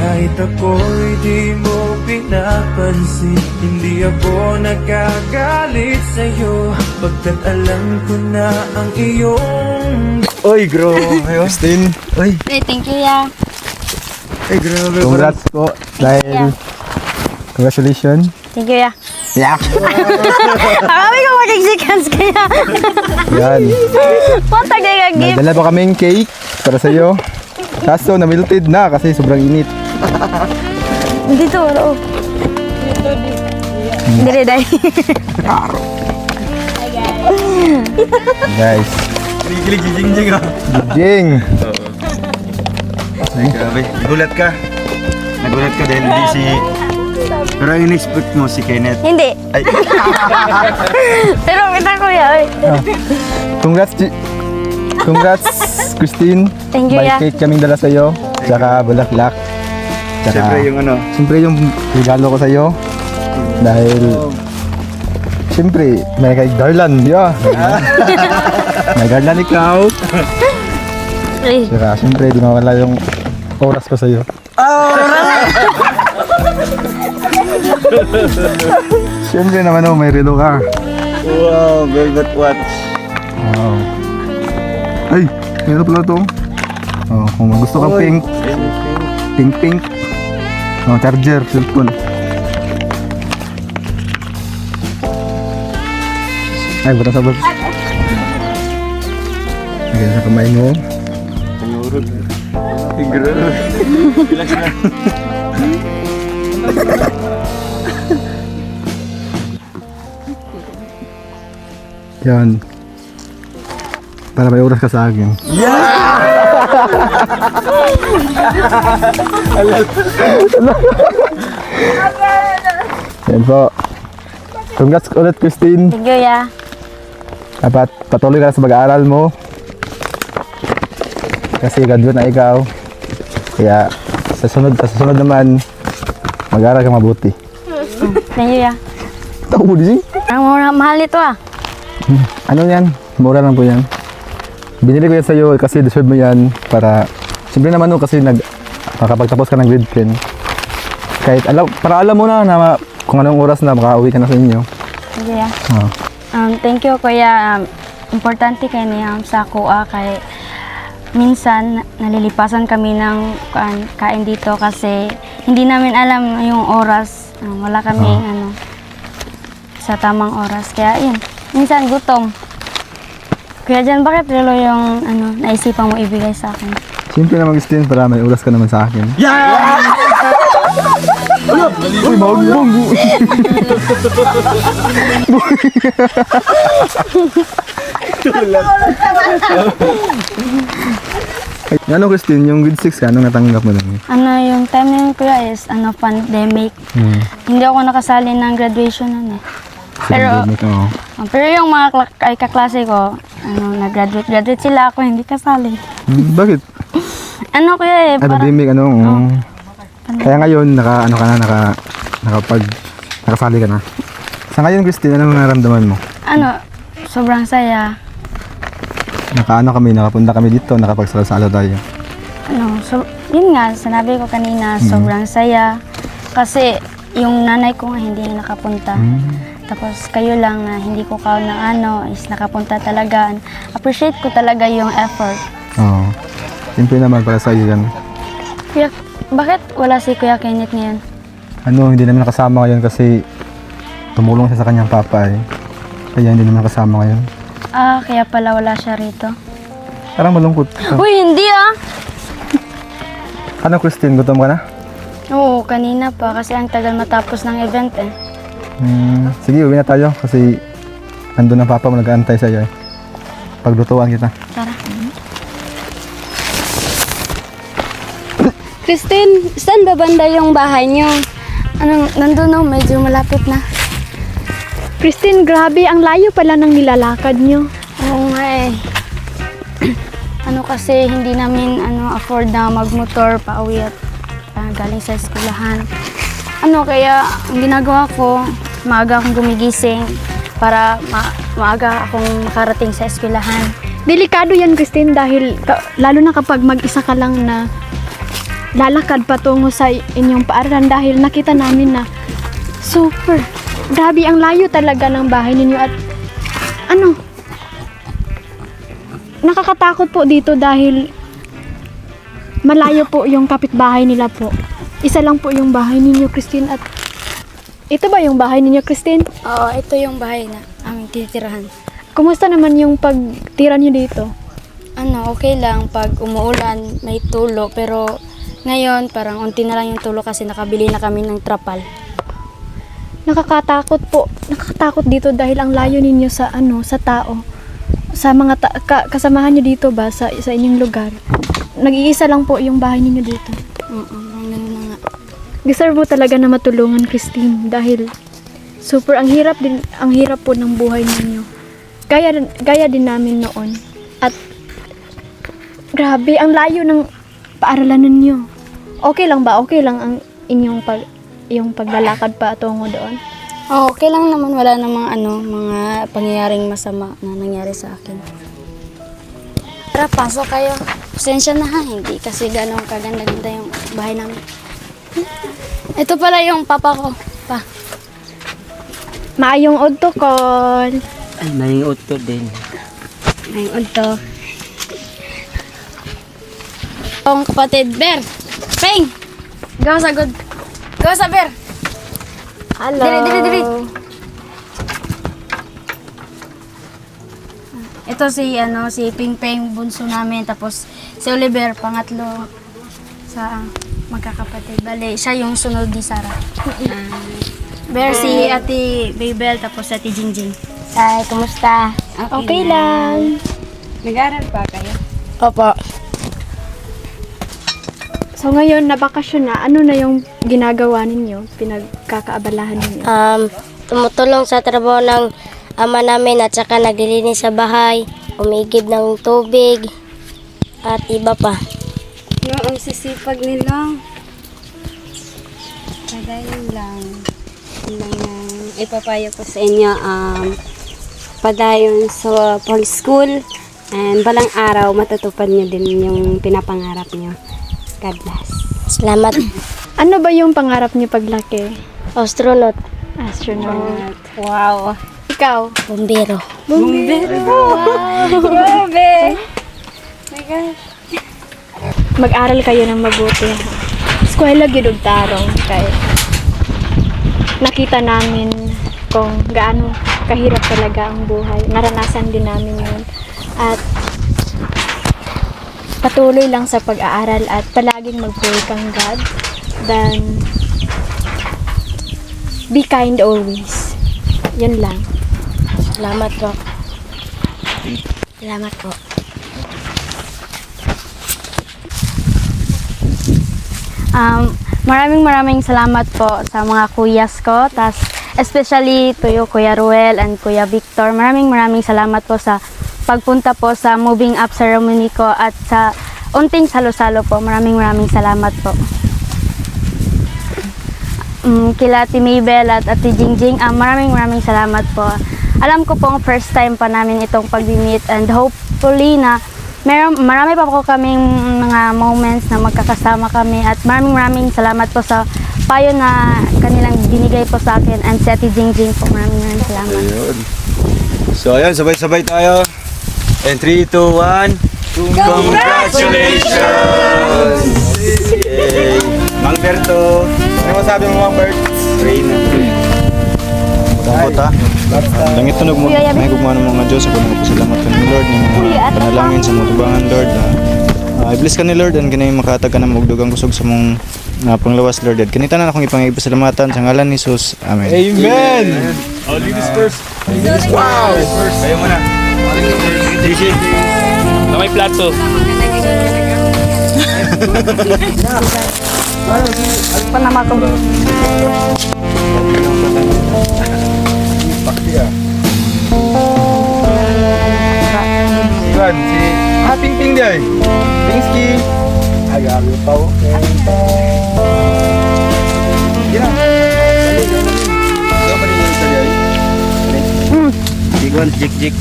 H: Kahit ako'y di mo pinapansin, hindi ako nagagalit sa'yo, pagkat alam ko na ang iyong...
A: Oy, grabe. Christine. Oy.
B: Thank you, ya.
A: Ay, grabe.
I: Congrats po dahil congratulations.
B: Thank you, ya.
I: Yeah.
B: Marami ko mag-execans kaya.
I: Yan.
B: Patag na yung gift.
I: Nagdala po kaming cake para sa iyo. Kaso na-melted na kasi sobrang init.
B: Dito, oo. Dire, dai.
I: Guys.
A: Kilig jing ah.
I: Jing.
A: Ay, grabe. Nagulat ka dahil hindi si... Pero in-expect mo si Kenneth.
B: Hindi.
A: Ay.
B: Pero kita ko ya.
I: Congrats, Christine.
B: Thank you,
I: May
B: ya.
I: cake kaming dala sa iyo. Tsaka bulaklak.
A: Siyempre yung
I: Siyempre yung regalo ko sa iyo. Dahil siyempre may kay garland. Yeah. May garland ikaw. Tsaka siyempre di mawala yung oras ko sa iyo. Siyempre naman may relo ka.
A: Wow, velvet watch.
I: Wow. Ay, meron pala to. Oh, kung gusto kang pink. Pink. Oh, charger, cellphone. Ay, buta sa bag. Okay, sa kamay mo.
A: Pangurog. Ay, grabe. Relax na.
I: Yan. Para may oras ka sa akin. Yan po. Congrats ulit, Christine.
B: Thank you, ya.
I: Dapat patuloy ka sa pag-aaral mo. Kasi graduate na ikaw. Kaya sa sunod naman, mag-aaral ka mabuti.
B: Thank you, ya.
I: Tahu mo din?
B: Ang mahal nito ah.
I: Ano yan? Mura lang po yan. Binili ko yan sa'yo kasi deserve mo yan para... Siyempre naman no, kasi makapagtapos ka ng grade 10. Kahit para alam mo na kung anong oras na makauwi ka na sa inyo.
B: Thank you, ya.
I: Oh.
B: Thank you, kuya. Importante kayo niya sa kuha kay minsan nalilipasan kami ng kain dito kasi hindi namin alam yung oras. Wala kami sa tamang oras. Kaya yun, minsan gutom. Kuya Jan, bakit relo yung naisipan mo ibigay sa akin?
I: Siyempre naman Christine, para may oras ka naman sa akin. Yeah! Uy, magbong! Ano Christine, yung grade 6 ka, anong natanggap mo lang?
B: Yung time na yun kuya is pandemic. Hindi ako nakasali ng graduation nun eh. Pero yung mga kaklase ko, nag-graduate sila, ako hindi kasali.
I: Bakit?
B: Ano kuya eh,
I: Pandemic, Kaya ngayon, nakasali ka na. Sa ngayon, Christine, anong nararamdaman mo?
B: Sobrang saya.
I: Nakapunta kami dito, nakapagsalo-salo tayo.
B: Yun nga, sinabi ko kanina, sobrang saya. Kasi yung nanay ko nga hindi nakapunta. Tapos kayo lang na hindi ko is nakapunta talaga. Appreciate ko talaga yung effort.
I: Oo. Siyempre naman para sa iyo yan.
B: Kuya, bakit wala si Kuya Kenneth ngayon?
I: Hindi naman nakasama ngayon kasi tumulong siya sa kanyang papa eh. Kaya hindi naman nakasama ngayon.
B: Kaya pala wala siya rito.
I: Parang malungkot.
B: Uy, hindi
I: Ano, Christine, gutom ka na?
B: Oo, kanina pa kasi ang tagal matapos ng event eh.
I: Sige, uwi na tayo kasi nandun ang papa mo nag-aantay sa iyo eh. Paglutuan kita.
B: Tara.
C: Christine, saan ba banda yung bahay niyo?
B: Nandun medyo malapit na.
D: Christine, grabe, ang layo pala ng nilalakad nyo.
B: Oo nga eh. Kasi hindi namin afford na magmotor pa uwi at galing sa eskwelahan. Kaya ang ginagawa ko, maaga akong gumigising para maaga akong makarating sa eskwelahan.
D: Delikado yan, Christine, dahil lalo na kapag mag-isa ka lang na lalakad patungo sa inyong paaralan dahil nakita namin na super grabe ang layo talaga ng bahay ninyo at nakakatakot po dito dahil malayo po yung kapitbahay nila po. Isa lang po yung bahay ninyo, Christine, at ito ba yung bahay ninyo, Christine?
B: Oo, ito yung bahay na aming titirahan.
D: Kumusta naman yung pagtira nyo dito?
B: Okay lang pag umuulan may tulo pero ngayon parang unti na lang yung tulo kasi nakabili na kami ng trapal.
D: Nakakatakot po. Nakakatakot dito dahil ang layo ninyo sa sa tao. Sa mga kasamahan nyo dito ba sa inyong lugar. Nag-iisa lang po yung bahay ninyo dito.
B: Ganun na nga.
D: Deserve mo talaga na matulungan, Christine, dahil super ang hirap po ng buhay ninyo. Gaya din namin noon. At grabe, ang layo ng paaralan ninyo. Okay lang ba? Okay lang ang inyong yung paglalakad pa tungo doon?
B: Okay lang naman, wala namang mga pangyayaring masama na nangyari sa akin. Tara, pasok kayo. Pasensya na hindi kasi ganong kaganda-ganda yung bahay namin. Ito pala yung papa ko.
D: Maayong udto, Col.
J: Ay, may utto din.
B: May udto. Ang kapatid, Ber. Peng! Gawa sa good. Gawa sa Ber.
D: Hello.
B: Diri. Ito si Ping Peng, bunso namin. Tapos si Oliver, pangatlo sa magkakapatid. Bale, siya yung sunod ni Sarah. Ber, si Ate Babel, tapos si Ate Jingjing.
C: Ay, kumusta?
D: Okay lang.
C: Nag-aaral pa kayo?
B: Opo.
D: So ngayon, nabakasyon na, ano na yung ginagawa ninyo? Pinagkakaabalahan ninyo?
C: Tumutulong sa trabaho ng ama namin at saka naglilinis sa bahay, umigib ng tubig, at iba pa.
B: Yung sisipag nila.
C: Padayon lang. Ipapayo ko sa inyo, padayon sa pag-school, and balang araw matutupad nyo din yung pinapangarap nyo. God bless. Salamat.
D: Ano ba yung pangarap niyo paglaki?
C: Astronaut.
D: Astronaut.
C: Wow.
D: Ikaw?
C: Bombero.
D: Bombero.
C: Wow. Grabe. My God.
D: Mag-aral kayo ng mabuti. Eskwela gyud og tarong kay nakita namin kung gaano kahirap talaga ang buhay. Naranasan din namin yun. At patuloy lang sa pag-aaral at palaging mag-pray kang God. Then, be kind always. Yun lang.
C: Salamat po. Salamat po.
B: Maraming salamat po sa mga kuyas ko. Tas especially to you, Kuya Ruel and Kuya Victor. Maraming salamat po sa pagpunta po sa moving up ceremony ko at sa unting salo-salo po. Maraming salamat po. Kila Ate Mabel at Ate Jingjing, maraming salamat po. Alam ko pong first time pa namin itong pag-meet and hopefully na marami pa po kaming mga moments na magkakasama kami at maraming salamat po sa payo na kanilang binigay po sa akin and si Ate Jingjing po. Maraming salamat.
A: Ayun. So ayun, sabay-sabay tayo. And 3, 2, 1. Congratulations! Yay! Mang Berto. Ano masabi mo, Mang Bert? Rain. Putang-puta. Langit tunog mo. May gugmano mga Diyos. Ako nagpasalamat ka ni Lord. Ng mga panalangin sa mga tubangan, Lord. I-bless ka ni Lord. And ganay makatag ka na magdugang kusog sa mong panglawas, Lord. At kanita na akong ipang-ipasalamatan sa ngalan ni Jesus. Amen.
F: Amen! Oh, ladies first.
A: Wow! Kayo muna. Gigi.
F: Na may plato.
B: Panama ko.
A: Iwan, si Ping Ping dia. Pingski. Agak tahu. Ya. Siapa ni saja? Iwan jik.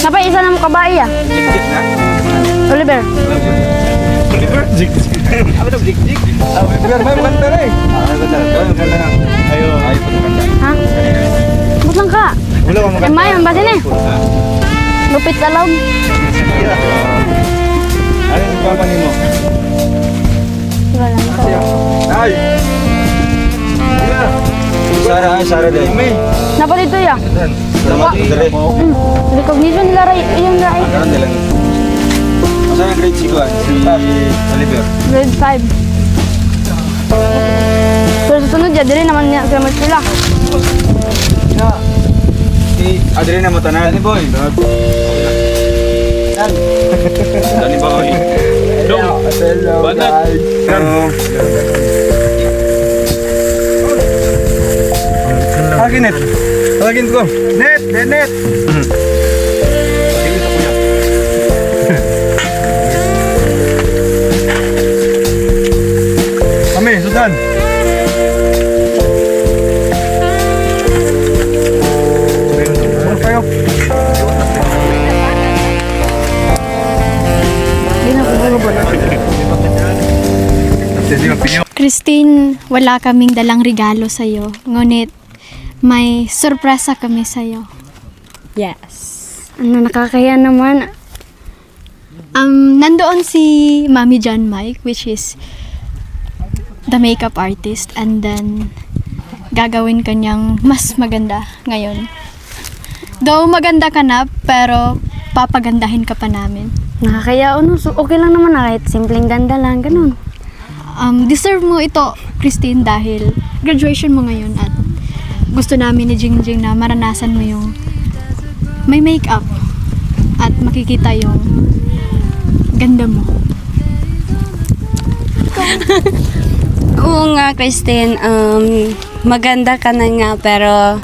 B: Napa isa na mo kabay ah?
A: Jik na.
B: Oliver.
A: Oliver jik. Apa tu jik? Biar main bukan pere. Betul. Ayo pagkanta.
B: Ha? Butang ka.
A: Wala ka magkanta.
B: May ba sini? Lupit sa loob.
A: Ano yung papa nimo?
B: Wala na ko.
A: Ay. Sarah dai.
B: Napa dito ya?
A: Selamat dali.
B: Recognition nila yung rai.
A: Karon lang. Asa ang grade 5 si Oliver?
B: Grade 5. Pero susunod ya, dili naman niya sila sila.
A: Si Adrian na matanan. Ni boy. Dani ba oy?
F: Hello. Banat.
A: Lagi net. Lagi ko. Net. Tingin sa kuya. Kami, Sudan. Kayo.
D: Christine, wala kaming dalang regalo sa'yo. Ngunit, may sorpresa kami sa'yo.
B: Yes. Ano, nakakaya naman.
D: Nandoon si Mami John Mike, which is the makeup artist, and then gagawin kanyang mas maganda ngayon. Though maganda ka na, pero papagandahin ka pa namin.
B: Nakakaya ano, so okay lang naman na kahit simpleng ganda lang, ganun.
D: Deserve mo ito, Christine, dahil graduation mo ngayon at gusto namin ni Jingjing na maranasan mo yung may makeup at makikita yung ganda mo.
B: Oo nga, Christine, maganda ka na nga, pero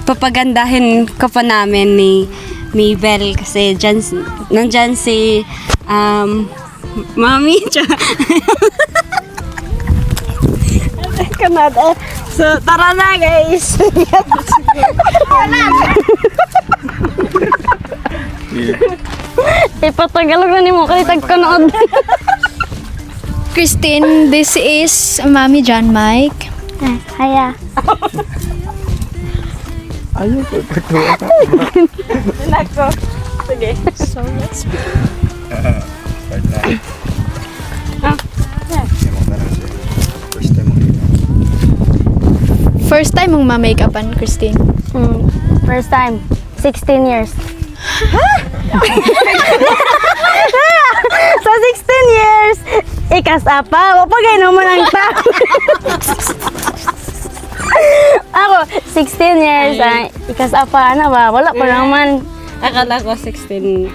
B: papagandahin ka pa namin ni Mabel kasi nandyan si Mami Canada. So, tara na guys. Ipatagalog na ni mo kasi tagkanood.
D: Christine, this is Mami John Mike.
B: Haya.
A: Ayaw ko patuwa.
B: Nako. Sige.
D: So, let's begin.
A: Start na.
D: First time mong ma-makeupan, Christine.
B: First time. 16 years. So 16 years. Ikas apa? Wapagay naman ang tao. Ako, 16 years. Ikas apa? Ano ba? Wala pa naman.
K: Akala ko 16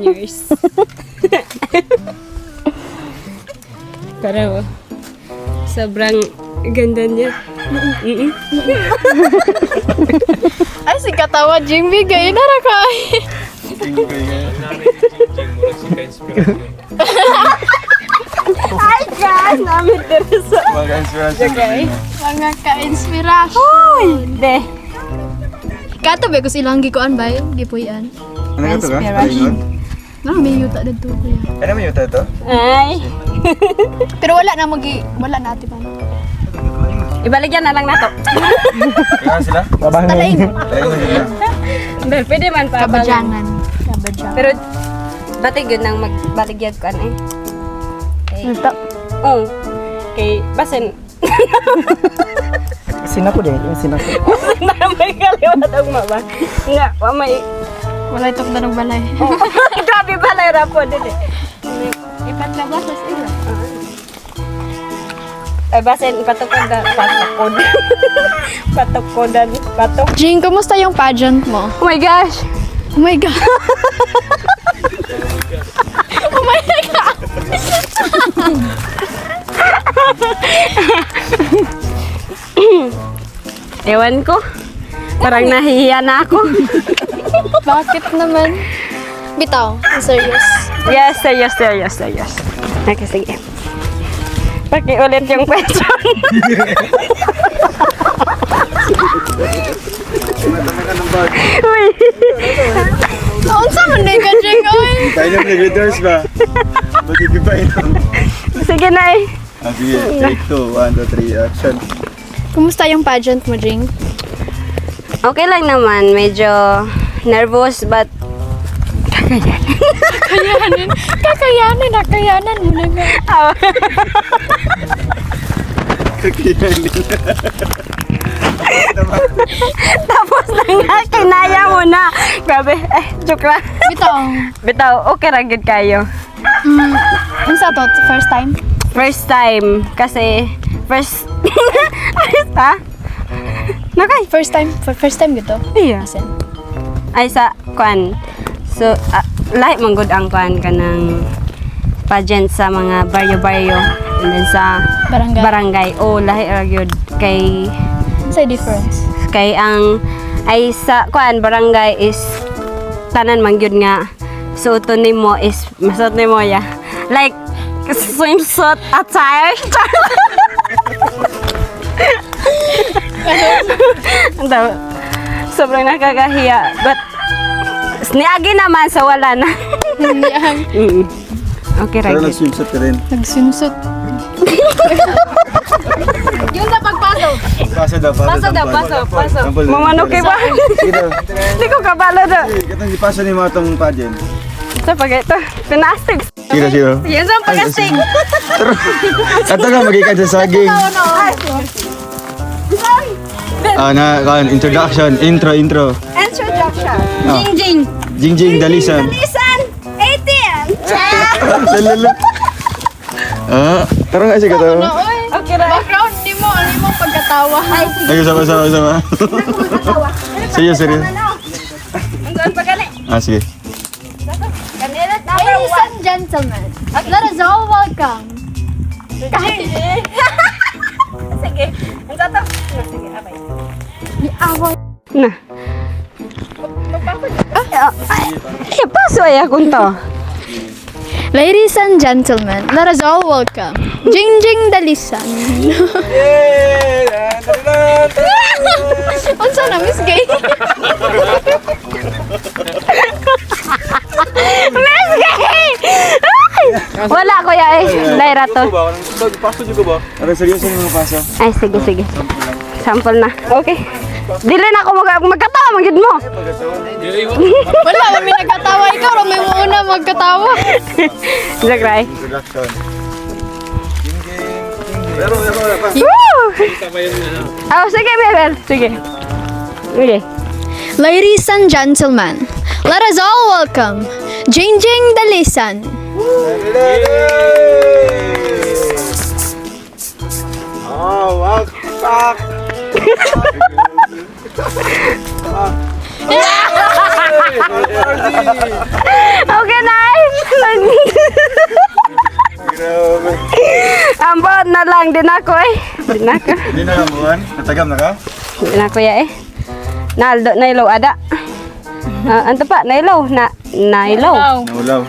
K: years. Pero sobrang ganda niya.
D: Ay, si katawa, Jimmy, gaya na rakay.
K: Ay, guys, namin Teresa.
A: Mga inspirasyon.
K: Okay.
D: Mga ka-inspirasyon.
K: De.
D: Kato ba ko silang gikuan ba? Gipuyan.
A: Ano ka ito ka? Palingon?
D: Na may yuta dito kuya.
A: Ano may yuta ito?
K: Ay.
D: Pero wala na wala na ati pa.
K: Ibaligyan na lang nato.
A: Kaya sila?
D: Talaing.
A: Palingon sila.
K: Dahil pwede man pa.
D: Kabadyangan.
K: Pero, batig yun nang magbaligyan ko ano eh.
D: Ito.
K: Oo. Kay, basin.
J: Sinako din, yung sinako.
K: Na may kaliwat ang mama. Nga, may...
D: Wala itok na ng balay.
K: Grabe balay rapo din eh. Ipatlabas sa sila. Ay, basin, patukod na. Patukod. Patukodan. Patok.
D: Jing, kumusta yung pageant mo?
K: Oh my gosh!
D: Oh my God. Oh my God.
K: Ewan ko. Parang nahihiya na ako.
D: Bakit naman? Bitaw, serious.
K: Yes, serious. Okay, sige. Pakiulit yung question. Uy.
D: Unsa man na ka, Jing? Oy.
A: Tayo ng nag-readers ba? Ba't igibain?
K: Sige na eh.
A: Sige, take 2, 1, 2, 3, action.
D: Kumusta yung pageant mo, Jing?
K: Okay lang naman. Medyo nervous but
D: Kakayanan mo na nga.
K: tapos na nga, kinaya mo na. Grabe, joke lang. Bitaw, okay ra gid kayo.
D: Unsa to? First time?
K: First time, kasi first ha? Nakay.
D: First time gito?
K: Iya. Ay sa kwan. So, lahi man gud ang kwan kanang pageant sa mga baryo-baryo and then sa barangay. Oh, lahi ra gyud kay
D: Say difference.
K: kay ang ay sa kwan barangay is tanan man gyud nga suoton nimo is masuot nimo ya. Like swimsuit attire. Ando. Sobrang nakakahiya. But niagi naman sa wala na. Okay, right.
A: Pero nag-swimsuit ka rin.
D: Nag-swimsuit. Yung na pagpasok.
K: Paso. Mamano kay ba? Hindi ko kabalo na.
A: Katang ipasa ni mga itong pageant.
K: Sa pag ito, pinastig.
A: Sino?
K: Yan sa pagkastig.
A: Ito nga, magikan sa saging. Introduction. Intro.
K: Introduction.
A: Ah.
K: Jingjing.
A: Dalisan.
K: 18.
A: Lalo. Tarong nga siya ka to.
K: Okay, right.
D: Background ni mo, ano mo pagkatawa.
A: Ay, sama. Serious.
K: Ang pa gani.
A: Sige.
K: Kanila
D: Ladies and gentlemen, let us all welcome.
K: Sige. Ang to. Sige, abay. Na. Paso ay akong to.
D: Ladies and gentlemen, let us all welcome Jingjing Dalisan. Unsa na Miss Gay?
K: Miss Gay! Wala kuya eh. Daira to.
A: Paso juga ba? Ano seryoso yung mga paso?
K: Ay, sige. Sample na. Okay. Dili na ako magkatawa magid mo.
D: Wala, may nagkatawa ikaw, o may una magkatawa.
K: Zagray.
A: Introduction.
K: Woo! Oh, sige, Bebel. Sige.
D: Ladies and gentlemen, let us all welcome Jingjing Dalisan.
A: Oh, wow.
K: Okay, nice. Ambot na lang din ako eh.
A: Hindi na lang buwan. Natagam na ka?
K: Hindi na ako ya eh. Naldo na ilaw ada. Anto pa, nailaw. Nailaw.
A: Naulaw.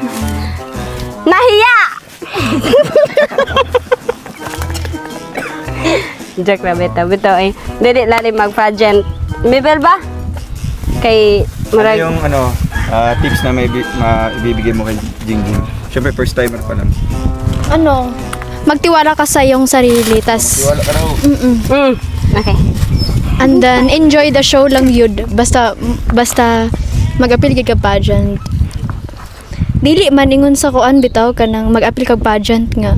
K: Nahiya! Joke na bito eh. Dili lalim mag-pageant. Mibel ba? Kay
A: Ano
K: murag
A: yung tips na may ibibigay mo kay Jingjing? Siyempre first timer pa lang.
D: Ano? Magtiwala ka sa iyong sarili, tas
A: Wala ka raw.
K: Okay.
D: and then enjoy the show lang yun. Basta mag-appeal ka pageant. Dili man ingon sa kuan bitaw kanang mag-appeal kag pageant nga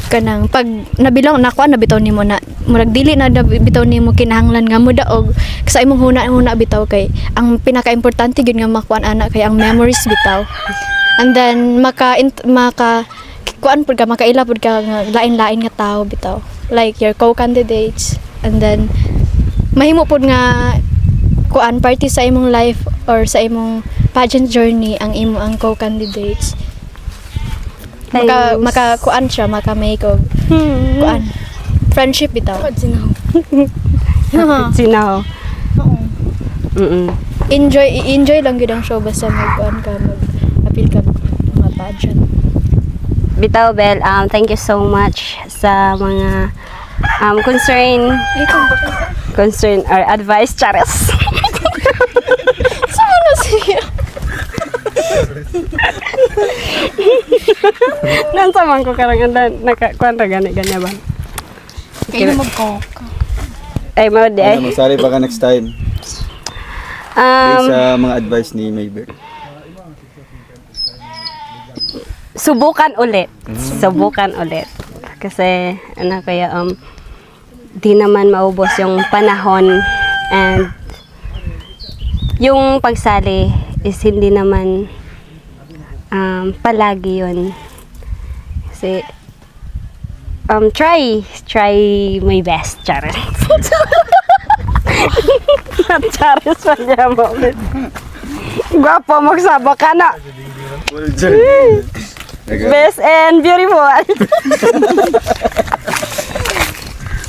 D: kanang pag nabilang nakuan na bitaw nimo na murag dili na bitaw nimo kinahanglan nga mo daog sa imong huna bitaw kay ang pinaka-importante gyud nga makuan ana kay ang memories bitaw. And then maka kuan pud ka makaila pud ka nga lain-lain nga tao bitaw. Like your co-candidates, and then mahimo pud nga kuan party sa imong life or sa imong pageant journey ang co-candidates. Maka kuan siya, maka make of kuan friendship bitaw.
K: Sinaw.
D: Enjoy lang gyud ang show basta mag-appeal ka mga pageant.
K: Bitaw Bel, thank you so much sa mga concern or advice, Charis.
D: Sama siya.
K: Nansa man ko karang nakakuan ra gani ba?
D: Kayo mag-coke.
K: Ay mo di ay.
A: Magsali pa ka next time. Sa mga advice ni Maybel.
K: Subukan ulit. Kasi kaya di naman maubos yung panahon, and yung pagsali is hindi naman palagi yun. Kasi try my best, Charis. Charis pa niya mo. Gwapo, magsaba ka na. Best and beautiful.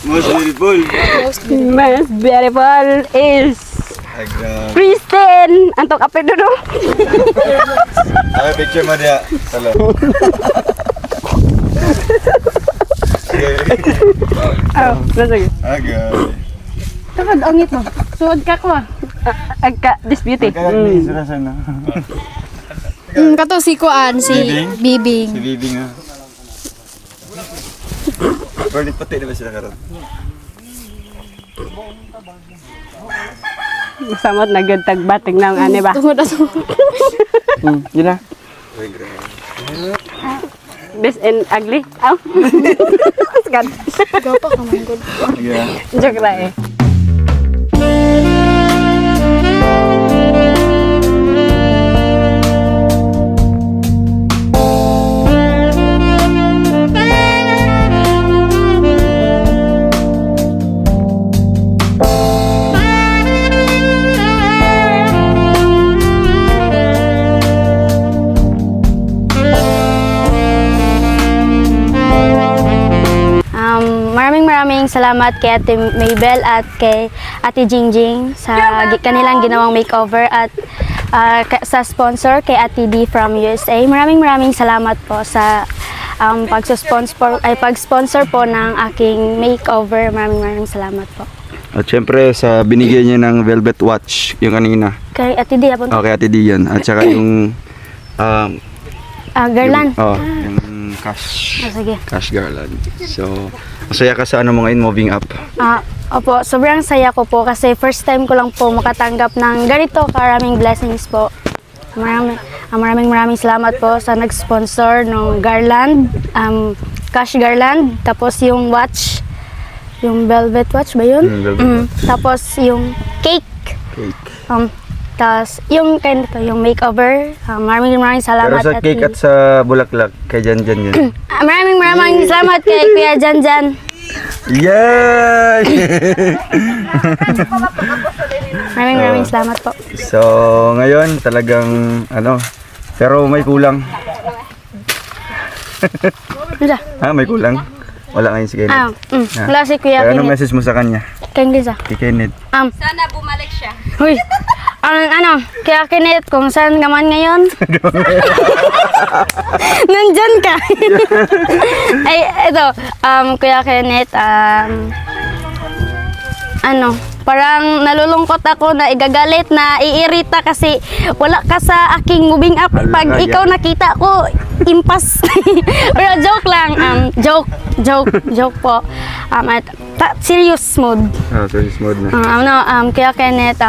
A: Most beautiful.
K: Most beautiful is Kristen. Antok apa dulu?
A: Ay, picture mo dia. Hello.
K: Oh, sige.
A: Agay.
D: Takad angit mo. Suod ka ko.
K: Agka disputed.
A: Sana.
D: Kato si kuan si Bibing.
A: Si Bibing nga. Berlit pati na ba sila karon?
K: Samot na good tagbating ng ani ba?
D: Tungod.
I: Yun na.
K: Best and ugly. Aw. Sagad.
D: Gapa ka man good.
K: Joke ra eh.
B: Maraming salamat kay Ate Maybel at kay Ate Jingjing sa kanilang ginawang makeover, at sa sponsor kay Ate D from USA. Maraming salamat po sa pag-sponsor po ng aking makeover. Maraming salamat po.
A: At syempre sa binigyan niya ng velvet watch yung kanina.
B: Kay Ate D po.
A: Okay, Ate D yan. At saka yung
B: garland.
A: Yung cash.
B: Sige.
A: Cash garland. So, masaya ka sa ano mo ngayon, moving up?
B: Opo, sobrang saya ko po kasi first time ko lang po makatanggap ng ganito karaming blessings po. Maraming salamat po sa nag-sponsor ng garland, cash garland, tapos yung watch, yung velvet watch ba yun? Tapos yung cake. Tapos yung yung makeover. Maraming salamat.
A: Pero sa cake at sa bulaklak, kay Jan.
B: Maraming salamat kay Kuya Jan.
A: Yay!
B: Maraming salamat po.
A: So, ngayon talagang pero may kulang. May kulang? Wala ngayon si Kenneth.
B: Wala si Kuya
A: Kaya
B: Kenneth.
A: anong message mo sa kanya?
B: Kenneth.
A: Kay Kenneth.
K: Sana bumalik siya.
B: Uy, Kaya Kenneth, kung saan ka man ngayon, nandyan ka. Ay, ito, Kuya Kenneth, parang nalulungkot ako na igagalit, na iirita kasi wala ka sa aking moving up. Pag ikaw nakita ko, impas. Pero joke lang, joke po. Serious mode.
A: Serious mode na.
B: Kaya Kenneth,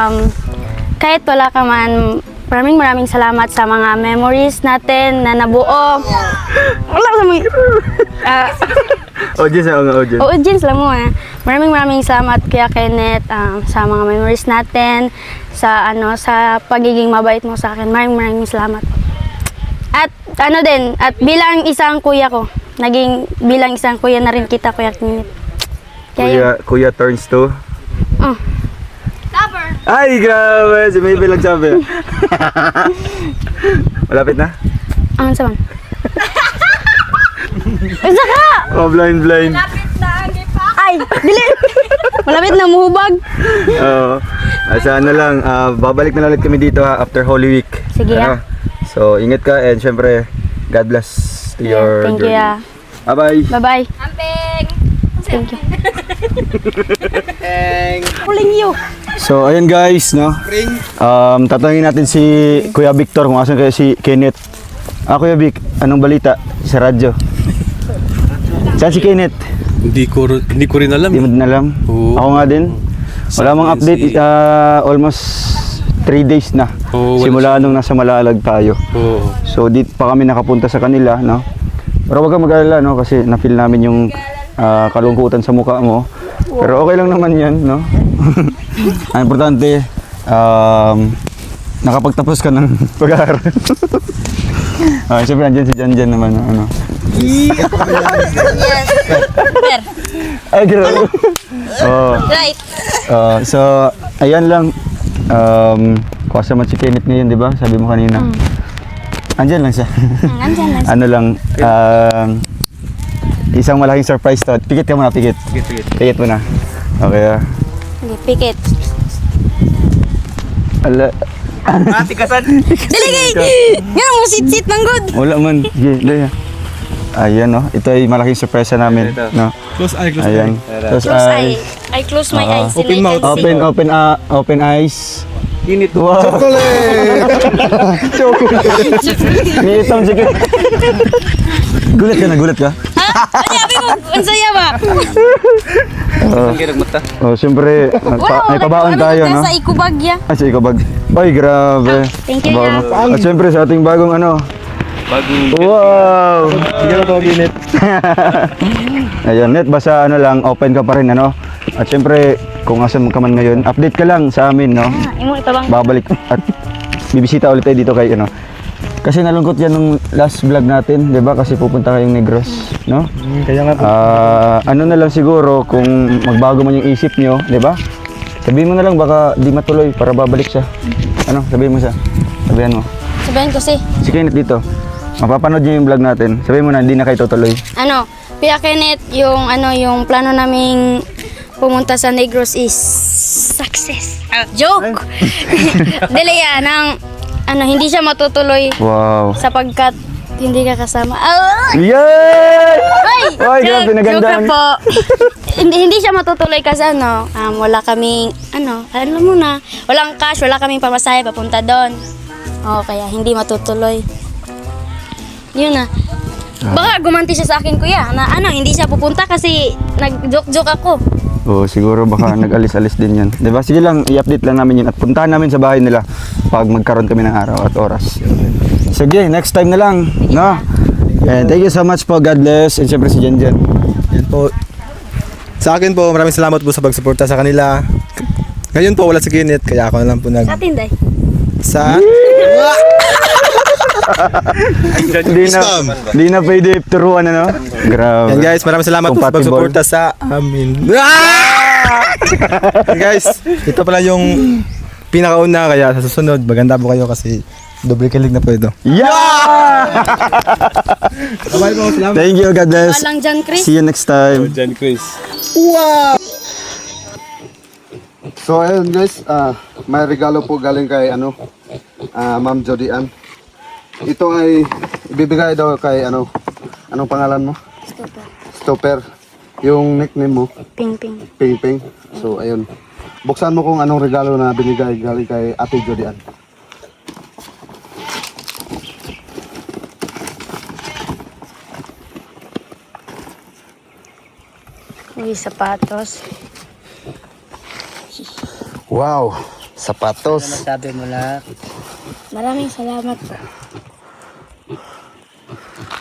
B: kahit wala ka man, maraming salamat sa mga memories natin na nabuo. Wala sa mga...
A: Audience.
B: Audience lang mo. Maraming salamat kaya Kenneth sa mga memories natin, sa sa pagiging mabait mo sa akin. Maraming salamat. At at bilang isang kuya ko, bilang isang kuya na rin kita, Kuya Kenneth.
A: Kuya turns to? Ay, grabe! Si Maybel lang sabi. Malapit na?
B: Ang saman. Isa ka!
A: Blind.
B: Ay, dili! Malapit na, muhubag.
A: Oo. Sana lang, babalik na lang ulit kami dito after Holy Week.
B: Sige,
A: So, ingat ka and syempre, God bless to your
B: thank you,
A: journey. Bye-bye!
B: Bye-bye! Amping! Thank you. Pulling you!
A: So, ayun guys, no? Tatanungin natin si Kuya Victor kung asan kaya si Kenneth. Kuya Vic, anong balita sa radyo? Saan si Kenneth?
F: Hindi ko rin alam.
A: Hindi mo din alam?
F: Oo.
A: Ako nga din. Wala mang update, almost 3 days na. Simula nung nasa Malalag tayo. So, dito pa kami nakapunta sa kanila, no? Pero wag kang mag-alala, no? Kasi na-feel namin yung kalungkutan sa mukha mo. Pero okay lang naman yan, no? Ang importante, nakapagtapos ka ng pag-aaral. Siyempre, andyan si Janjan naman, Ay, grabe.
B: Right.
A: So, ayan lang. Kuwasa man si Kenneth ngayon, di ba? Sabi mo kanina. Andyan lang siya. Isang malaking surprise to. Pikit ka muna, pikit. Pikit mo na. Okay.
B: Pikit.
A: Ala.
F: Tikasan.
B: Delegate! Yan mo sit ng good.
A: Wala man. Sige, ayan, no. Ito ay malaking surprise namin, no.
F: Close eye.
A: Ayan. Close eye.
B: I close my eyes.
F: Open mouth.
A: Open eyes.
F: Init.
A: Wow. Chocolate. Nitong sige. Gulat ka?
B: Sabi mo, ang saya ba?
A: Siyempre, may pabaon tayo, no?
B: Sa ikubagya.
A: Sa ikubag. Ay, grabe.
B: Thank you,
A: At siyempre, sa ating bagong wow! Sige na to, Kenneth. Ayan, Net, basta open ka pa rin, At siyempre, kung asan ka man ngayon, update ka lang sa amin, no? Babalik at bibisita ulit tayo dito kay, Kasi nalungkot yan nung last vlog natin, di ba? Kasi pupunta kayong Negros, no?
I: Kaya nga po.
A: Na lang siguro kung magbago man yung isip nyo, di ba? Sabihin mo na lang, baka di matuloy para babalik siya. Sabihin mo siya. Sabihin mo.
B: Sabihin ko
A: Si Kenneth dito. Mapapanood niyo yung vlog natin. Sabihin mo na, hindi na kayo tutuloy.
B: Kuya Kenneth, yung plano naming pumunta sa Negros is success. Joke! Dili yan, hindi siya matutuloy.
A: Wow.
B: Sapagkat hindi ka kasama.
A: Yay!
B: Ay,
A: grabe, nagandaan.
B: Joke po. hindi siya matutuloy kasi wala kaming, alam mo na, walang cash, wala kaming pamasahe papunta doon. Kaya hindi matutuloy. Yun na. Baka gumanti siya sa akin, kuya, na hindi siya pupunta kasi nag-joke ako.
A: Siguro baka nag-alis-alis din yan. Diba? Sige lang, i-update lang namin yun at puntahan namin sa bahay nila pag magkaroon kami ng araw at oras. Sige, next time na lang, no? And thank you so much po, God bless, and syempre si Janjan.
I: Yan po. Sa akin po, maraming salamat po sa pagsuporta sa kanila. Ngayon po, wala si Kenneth, kaya ako na lang po
B: Sa atin, day.
A: Hindi na pwede turuan, Grabe.
I: Yan guys, maraming salamat po sa pagsuporta sa amin. Guys, ito pala yung pinakauna, kaya sa susunod, maganda po kayo kasi doble kilig na po ito. Bye po, salamat.
A: Thank you, God bless.
B: Walang John Chris.
A: See you next time.
F: John Chris.
I: Wow! So ayun guys, may regalo po galing kay Ma'am Jody Ann. Ito ay ibibigay daw kay anong pangalan mo? Stopper. Yung nickname mo?
B: Ping Ping.
I: Ping Ping. So ayun. Buksan mo kung anong regalo na binigay galing kay Ate Jody Ann.
B: Uy, sapatos.
I: Wow, sapatos.
J: Sabi mo lang.
B: Maraming salamat po.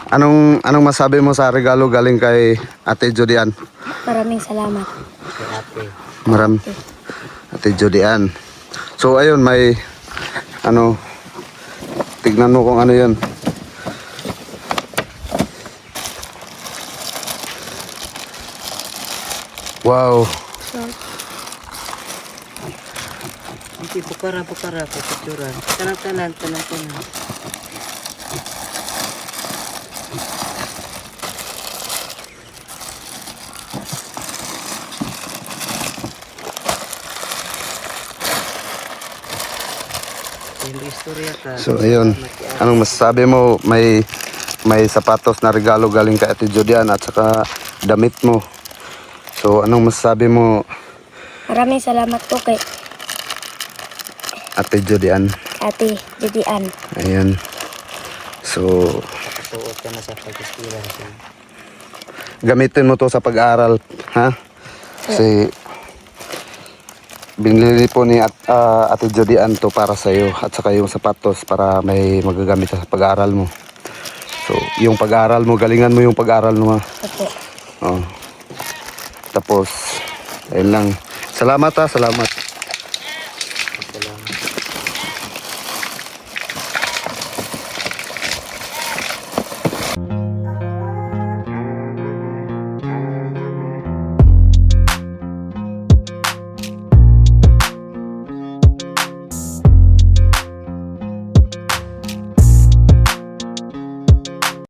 I: Anong masabi mo sa regalo galing kay Ate Jody Ann?
B: Maraming salamat.
I: Ate Jody Ann. So ayun, may tignan mo kung ano 'yun. Wow.
J: Hindi, bukara, picturean. Tanang.
I: So ayun, anong masasabi mo? May sapatos na regalo galing kay Ate Jody Ann at saka damit mo. So anong masasabi mo,
B: Maraming salamat po kay
I: Ate Jody Ann?
B: Ate Jody Ann.
I: Ayan. So
J: Suot ka na sa pag-eskwela.
I: gamitin mo to sa pag-aaral, ha? Kasi binili po ni Ate Jody Ann to para sa iyo at saka yung sapatos para may magagamit sa pag-aaral mo. So, yung pag-aaral mo, galingan mo yung pag-aaral mo.
B: Opo.
I: Oh. Tapos, ayun lang. Salamat.